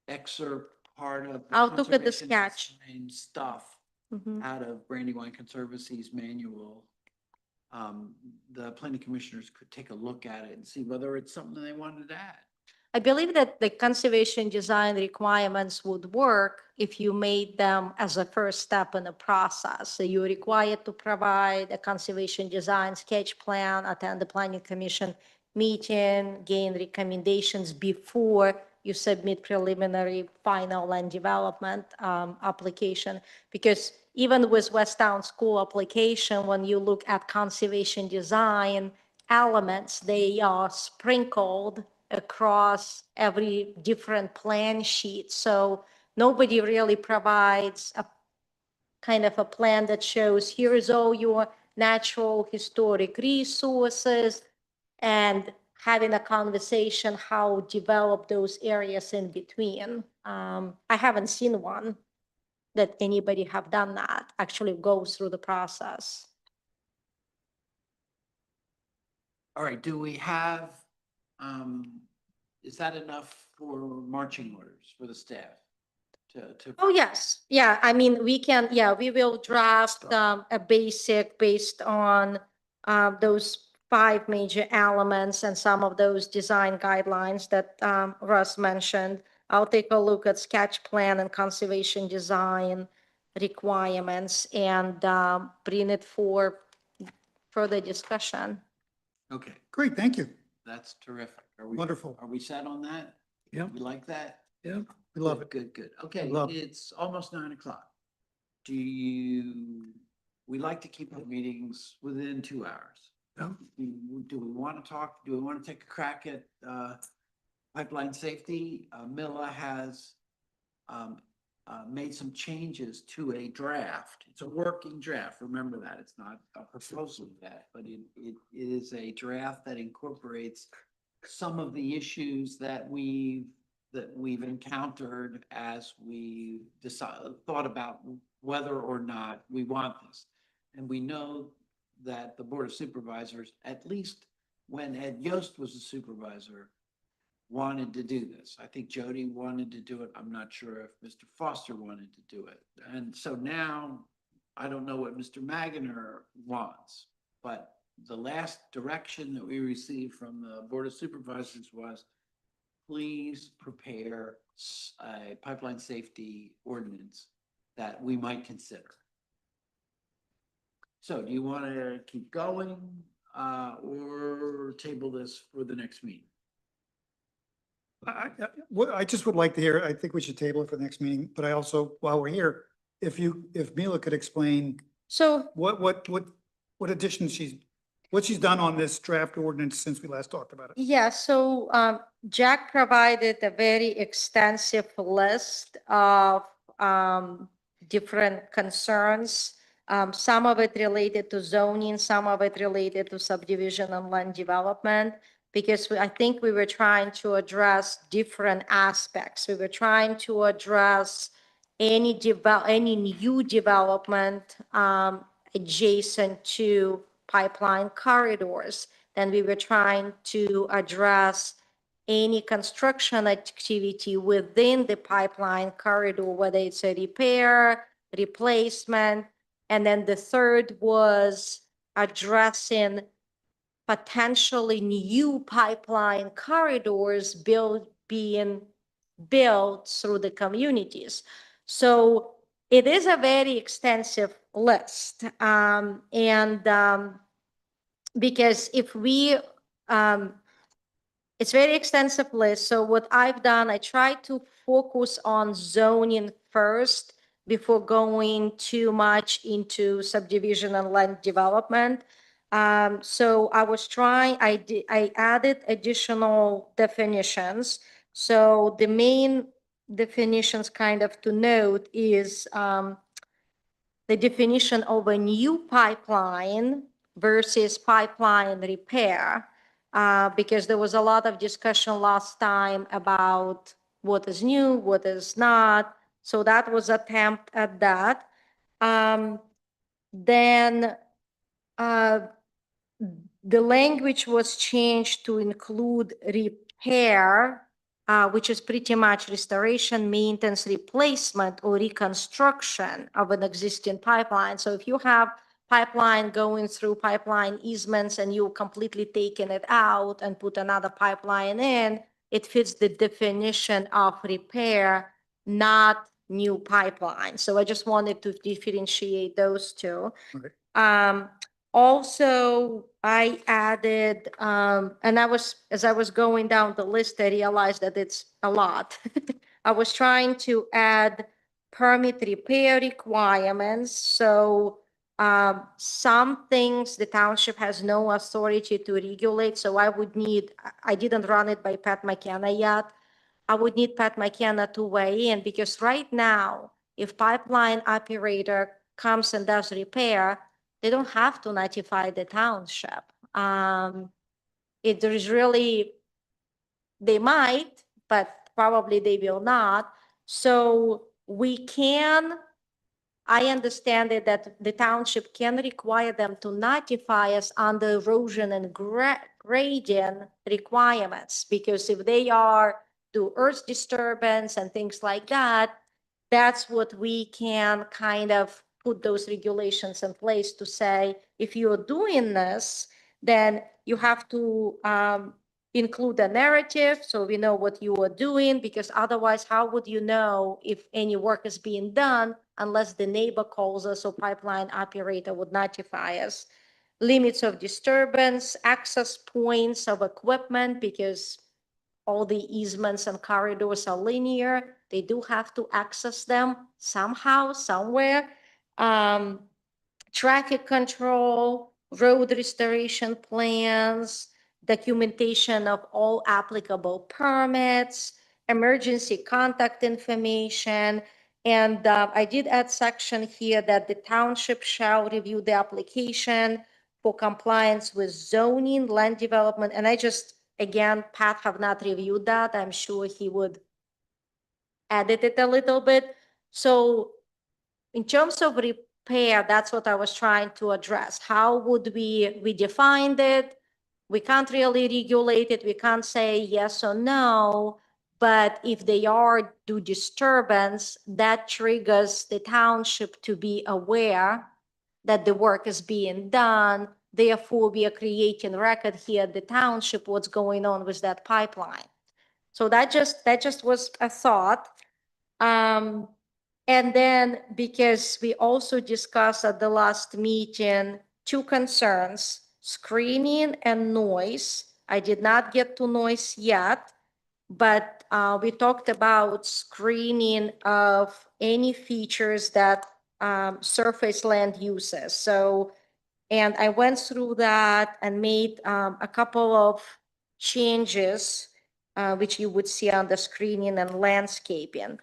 excerpt part of. the I'll look at the conservation sketch. design Stuff Mhm. out of Brandywine Conservancy's manual. The planning commissioners could take a look at it and see whether it's something they wanted to add. I believe that the conservation design requirements would work if you made them as a first step in the process. So you're required to provide a conservation design sketch plan, attend the planning commission meeting, gain recommendations before you submit preliminary final land development application. Because even with West Town School application, when you look at conservation design elements, they are sprinkled across every different plan sheet. So nobody really provides a kind of a plan that shows here is all your natural historic resources and having a conversation how develop those areas in between. I haven't seen one that anybody have done that, actually go through the process. All right, do we have, is that enough for marching orders for the staff? Oh, yes. Yeah, I mean, we can, yeah, we will draft a basic based on those 5 major elements and some of those design guidelines that Russ mentioned. I'll take a look at sketch plan and conservation design requirements and bring it for further discussion. Okay, Great, thank you. that's terrific. Are we? Wonderful. Are we set on that? Yep. You like that? Yep. We love Good, it. Good, good. Okay, love it. it's almost 9:00. We like to keep our meetings within 2 hours. Yeah. Do we want to talk, do we want to take a crack at pipeline safety? Mila has made some changes to a draft. It's a working draft. Remember that. It's not a proposal yet, but it is a draft that incorporates some of the issues that we've encountered as we thought about whether or not we want this. And we know that the Board of Supervisors, at least when Ed Yost was a supervisor, wanted to do this. I think Jody wanted to do it. I'm not sure if Mr. Foster wanted to do it. And so now, I don't know what Mr. Maginer wants, but the last direction that we received from the Board of Supervisors was, please prepare a pipeline safety ordinance that we might consider. So do you want to keep going or table this for the next meeting? I just would like to hear, I think we should table it for the next meeting, but I also, while we're here, if Mila could explain So what additions what she's done on this draft ordinance since we last talked about it. yeah, so Jack provided a very extensive list of different concerns. Some of it related to zoning, some of it related to subdivision and land development, because I think we were trying to address different aspects. We were trying to address any new development adjacent to pipeline corridors. Then we were trying to address any construction activity within the pipeline corridor, whether it's a repair, replacement. And then the third was addressing potentially new pipeline corridors being built through the communities. So it is a very extensive list. Because if we, it's very extensive list. So what I've done, I try to focus on zoning first before going too much into subdivision and land development. So I was trying, I added additional definitions. So the main definitions kind of to note is the definition of a new pipeline versus pipeline repair, because there was a lot of discussion last time about what is new, what is not. So that was an attempt at that. Then the language was changed to include repair, which is pretty much restoration, maintenance, replacement, or reconstruction of an existing pipeline. So if you have pipeline going through pipeline easements and you completely taken it out and put another pipeline in, it fits the definition of repair, not new pipeline. So I just wanted to differentiate those two. Right. Also, I added, and as I was going down the list, I realized that it's a lot. I was trying to add permit repair requirements. So Some things the township has no authority to regulate, so I didn't run it by Pat McKenna yet. I would need Pat McKenna to weigh in, because right now, if pipeline operator comes and does repair, they don't have to notify the township. There is really, they might, but probably they will not. So I understand it that the township can require them to notify us on the erosion and grading requirements, because if they do earth disturbance and things like that, that's what we can kind of put those regulations in place to say, if you're doing this, then you have to include a narrative so we know what you are doing, because otherwise, how would you know if any work is being done unless the neighbor calls us or pipeline operator would notify us? Limits of disturbance, access points of equipment, because all the easements and corridors are linear. They do have to access them somehow, somewhere. Traffic control, road restoration plans, documentation of all applicable permits, emergency contact information. And I did add section here that the township shall review the application for compliance with zoning, land development. And again, Pat have not reviewed that. I'm sure he would edit it a little bit. So in terms of repair, that's what I was trying to address. How would we defined it? We can't really regulate it. We can't say yes or no. But if they do disturbance, that triggers the township to be aware that the work is being done. Therefore, we are creating record here at the township, what's going on with that pipeline. So that just was a thought. And then, because we also discussed at the last meeting, two concerns, screening and noise. I did not get to noise yet, but we talked about screening of any features that surface land uses. So, and I went through that and made a couple of changes, which you would see on the screening and landscaping.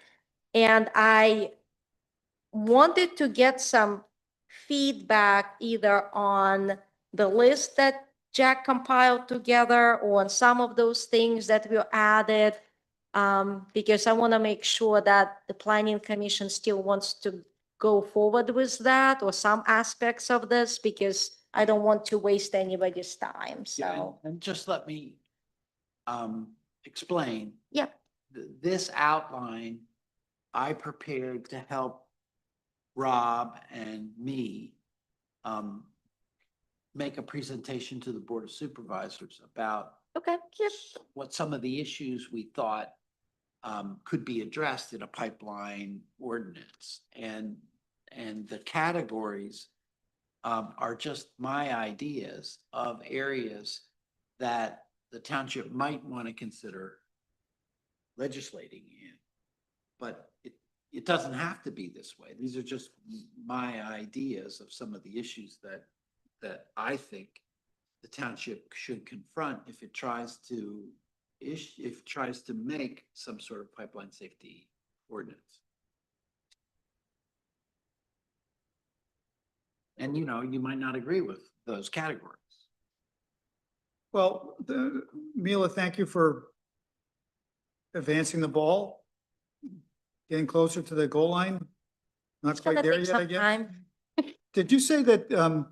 And I wanted to get some feedback either on the list that Jack compiled together or on some of those things that were added, because I want to make sure that the Planning Commission still wants to go forward with that or some aspects of this, because I don't want to waste anybody's time. Yeah, So, and just let me explain. Yep. This outline I prepared to help Rob and me make a presentation to the Board of Supervisors about okay, yep. what some of the issues we thought could be addressed in a pipeline ordinance. And the categories are just my ideas of areas that the township might want to consider legislating in. But it doesn't have to be this way. These are just my ideas of some of the issues that I think the township should confront if it tries to make some sort of pipeline safety ordinance. And you might not agree with those categories. Well, Mila, thank you for advancing the ball, getting closer to the goal line. Not It's gonna quite there take yet, I some guess. time. Did you say that,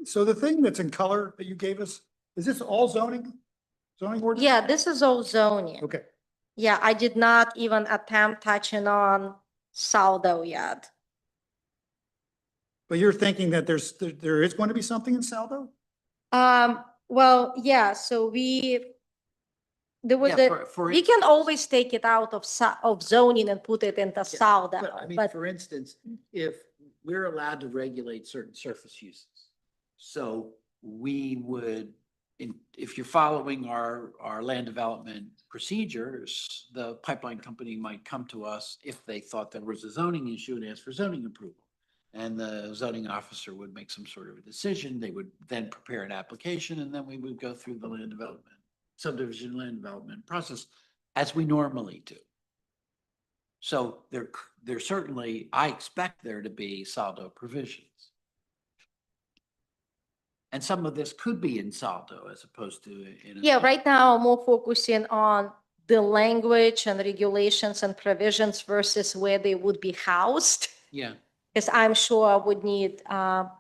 so the thing that's in color that you gave us, is this all zoning? Zoning ordinance? Yeah, this is all zoning. Okay. Yeah, I did not even attempt touching on Saldo yet. But you're thinking that there is going to be something in Saldo? Well, yeah, so there was Yeah, we can always take it out of zoning and put it into Saldo, But I mean, but for instance, if we're allowed to regulate certain surface uses, so we would, if you're following our land development procedures, the pipeline company might come to us if they thought there was a zoning issue and ask for zoning approval. And the zoning officer would make some sort of a decision. They would then prepare an application, and then we would go through the land development, subdivision land development process as we normally do. So there certainly, I expect there to be saldo provisions. And some of this could be in saldo as opposed to in. Yeah, right now I'm more focusing on the language and regulations and provisions versus where they would be housed. Yeah, Because I'm sure I would need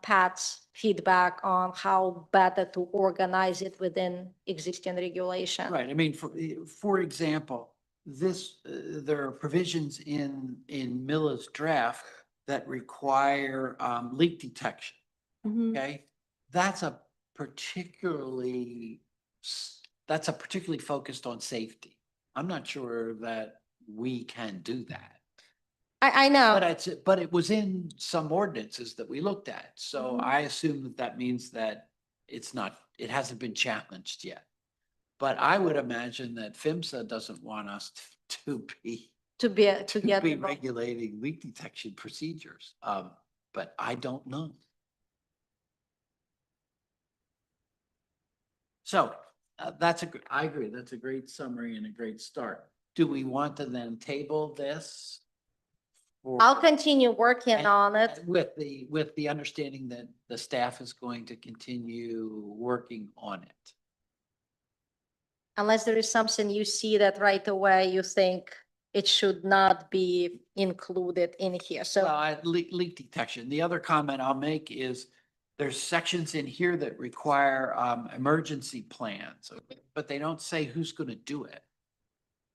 Pat's feedback on how better to organize it within existing regulation. right. I mean, for example, there are provisions in Miller's draft that require leak detection. Mhm. Okay, that's a particularly focused on safety. I'm not sure that we can do that. I know. But it was in some ordinances that we looked at, so Mhm. I assume that means that it hasn't been challenged yet. But I would imagine that PHMSA doesn't want us to be To get regulating leak detection procedures. But I don't know. So I agree, that's a great summary and a great start. Do we want to then table this? I'll continue working on it. With the understanding that the staff is going to continue working on it. Unless there is something you see that right away you think it should not be included in here. So Well, leak detection. The other comment I'll make is there's sections in here that require emergency plans, but they don't say who's going to do it.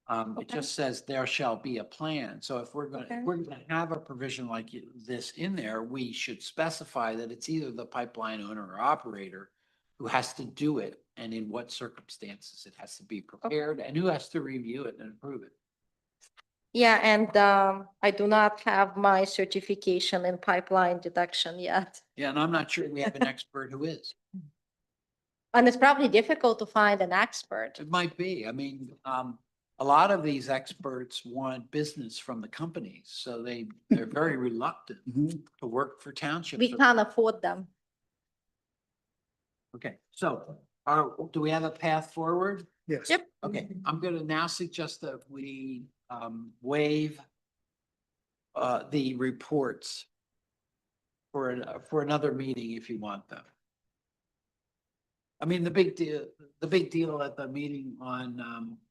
It Okay. just says there shall be a plan. So if we're Okay. going to have a provision like this in there, we should specify that it's either the pipeline owner or operator who has to do it and in what circumstances it has to be prepared and who has to review it and approve it. yeah, and I do not have my certification in pipeline detection yet. Yeah, and I'm not sure we have an expert who is. And it's probably difficult to find an expert. It might be. I mean, a lot of these experts want business from the companies, so they're very reluctant to work for townships. We can't afford them. Okay, so do we have a path forward? Yes. Yep. Okay, I'm gonna now suggest that we waive the reports for another meeting if you want them. I mean, the big deal at the meeting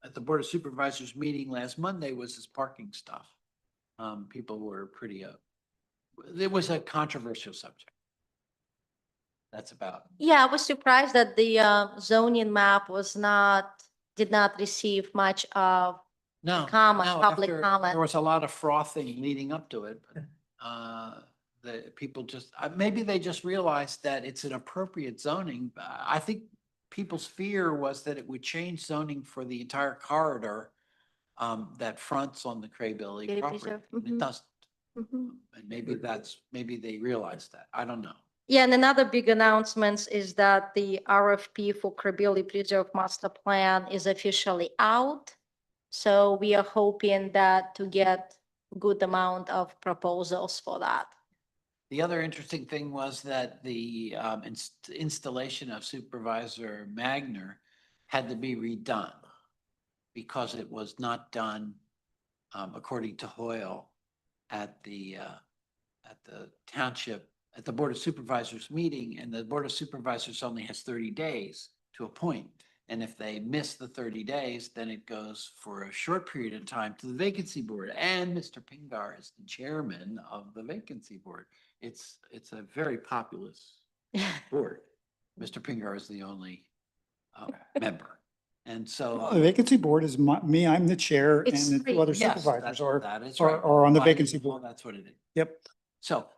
at the Board of Supervisors meeting last Monday was this parking stuff. People were pretty, it was a controversial subject. That's about. Yeah, I was surprised that the zoning map did not receive much of No. comment, no, public after- comment. There was a lot of frothing leading up to it. But, the people just, maybe they just realized that it's an appropriate zoning. I think people's fear was that it would change zoning for the entire corridor that fronts on the Craybilly Very property. preserved. And It Mhm. doesn't. Mhm. And maybe they realized that. I don't know. Yeah, and another big announcement is that the RFP for Craybilly Preserve Master Plan is officially out. So we are hoping that to get good amount of proposals for that. The other interesting thing was that the installation of Supervisor Magner had to be redone because it was not done according to Hoyle at the township, at the Board of Supervisors meeting, and the Board of Supervisors only has 30 days to appoint. And if they miss the 30 days, then it goes for a short period of time to the vacancy board. And Mr. Pingar is the chairman of the vacancy board. It's a very populous board. Mr. Pingar is the only member. And so. The vacancy board is me, I'm the chair, and It's the three. two other Yes, supervisors are, that is are right. are on the Why- vacancy well, board. That's what it is. Yep. So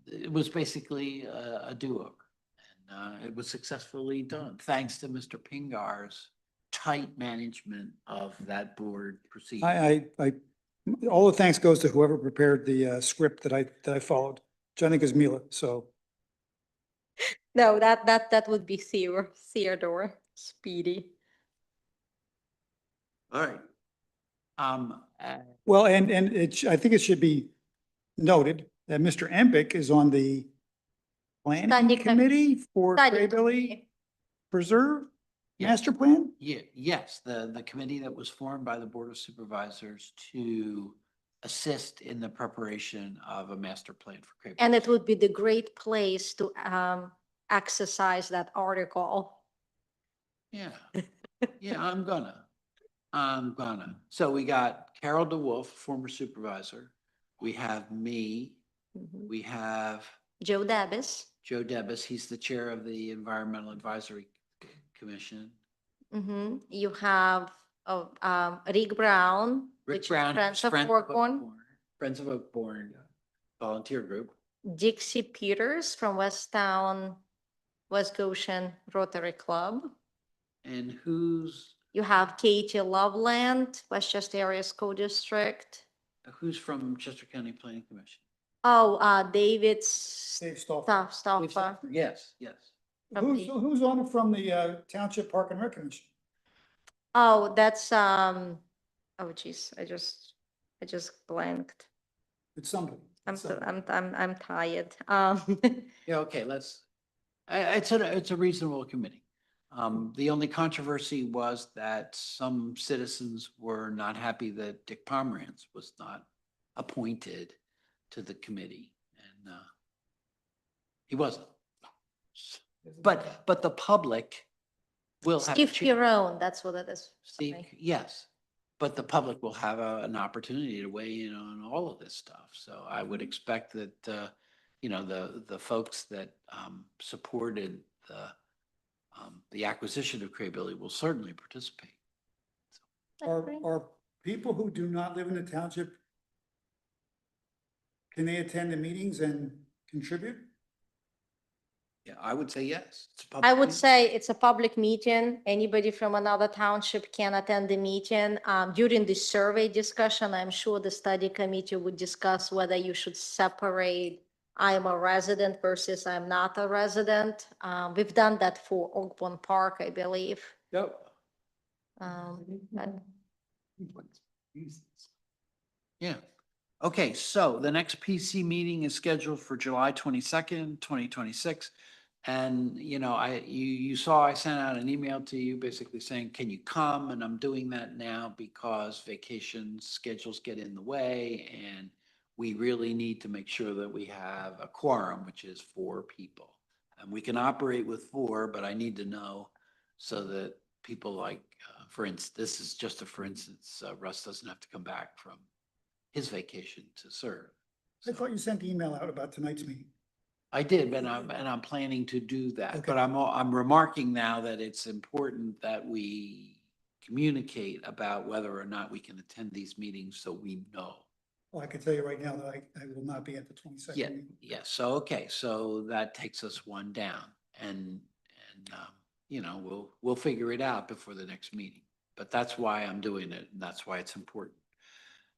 it was basically a do-over. And it was successfully done, thanks to Mr. Pingar's tight management of that board procedure. All the thanks goes to whoever prepared the script that I followed, which I think is Mila, so. No, that would be Theodore Speedy. All right. Well, and I think it should be noted that Mr. Empick is on the planning Study committee for Study Craig Billy committee. Preserve Yes. Master Plan? Yeah, yes, the committee that was formed by the Board of Supervisors to assist in the preparation of a master plan for Craig. And it would be the great place to exercise that article. Yeah, yeah, I'm gonna. So we got Carol DeWolf, former supervisor. We have me. Mhm. We have Joe Davis. Joe Debus. He's the chair of the Environmental Advisory Commission. You have Rick Brown, Rick which is Brown, Friends who's of Oakborn. Friends of Oakborn volunteer group. Dixie Peters from West Goshen Rotary Club. And who's You have Katie Loveland, Westchester Area School District. from Chester County Planning Commission? Oh, David Dave Stauffer. Stauffer. Yes, yes. from Who's, the- who's on it from the Township Park and Rec Commission? Oh, that's, oh geez, I just blanked. It's somebody. I'm tired. Yeah, okay, it's a reasonable committee. The only controversy was that some citizens were not happy that Dick Pomerantz was not appointed to the committee, and he wasn't. But the public will have. Steve Pirone, that's what it is. Steve, Sorry. yes, but the public will have an opportunity to weigh in on all of this stuff. So I would expect that, the folks that supported the acquisition of Craig Billy will certainly participate. Are people who do not live in the township, can they attend the meetings and contribute? Yeah, I would say yes. It's a I public would meeting. say it's a public meeting. Anybody from another township can attend the meeting. During the survey discussion, I'm sure the study committee would discuss whether you should separate I'm a resident versus I'm not a resident. We've done that for Oakland Park, I believe. Yep. But Yeah. Okay, so the next PC meeting is scheduled for July 22nd, 2026. And, you saw I sent out an email to you basically saying, can you come? And I'm doing that now because vacation schedules get in the way and we really need to make sure that we have a quorum, which is 4 people. And we can operate with 4, but I need to know so that people like, for instance, this is just for instance, Russ doesn't have to come back from his vacation to serve. I thought you sent the email out about tonight's meeting. I did, and I'm planning to do that, Okay. but I'm remarking now that it's important that we communicate about whether or not we can attend these meetings so we know. Well, I can tell you right now that I will not be at the 22nd. Yeah, meeting. yeah, so, okay, so that takes us 1 down, and we'll figure it out before the next meeting. But that's why I'm doing it, and that's why it's important.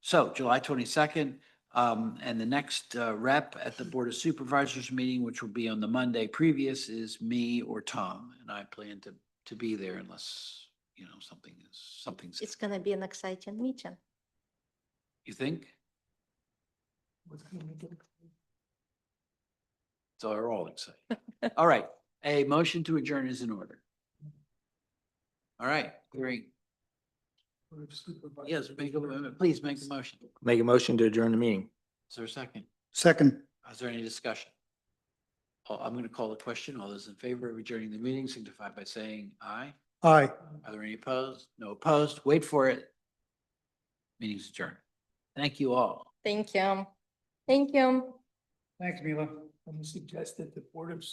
So July 22nd, and the next rep at the Board of Supervisors meeting, which will be on the Monday previous, is me or Tom, and I plan to be there unless, something's, it's gonna be an exciting meeting. you think? So we're all excited. All right, a motion to adjourn is in order. All right, great. Yes, please make a motion. Make a motion to adjourn the meeting. Is there a second? Second, Is there any discussion? I'm going to call the question. All those in favor of adjourning the meeting signify by saying aye. aye. Are there any opposed? No opposed. Wait for it. Meeting's adjourned. Thank you all. Thank you. Thank you. Thanks, Mila. I'm gonna suggest that the Board of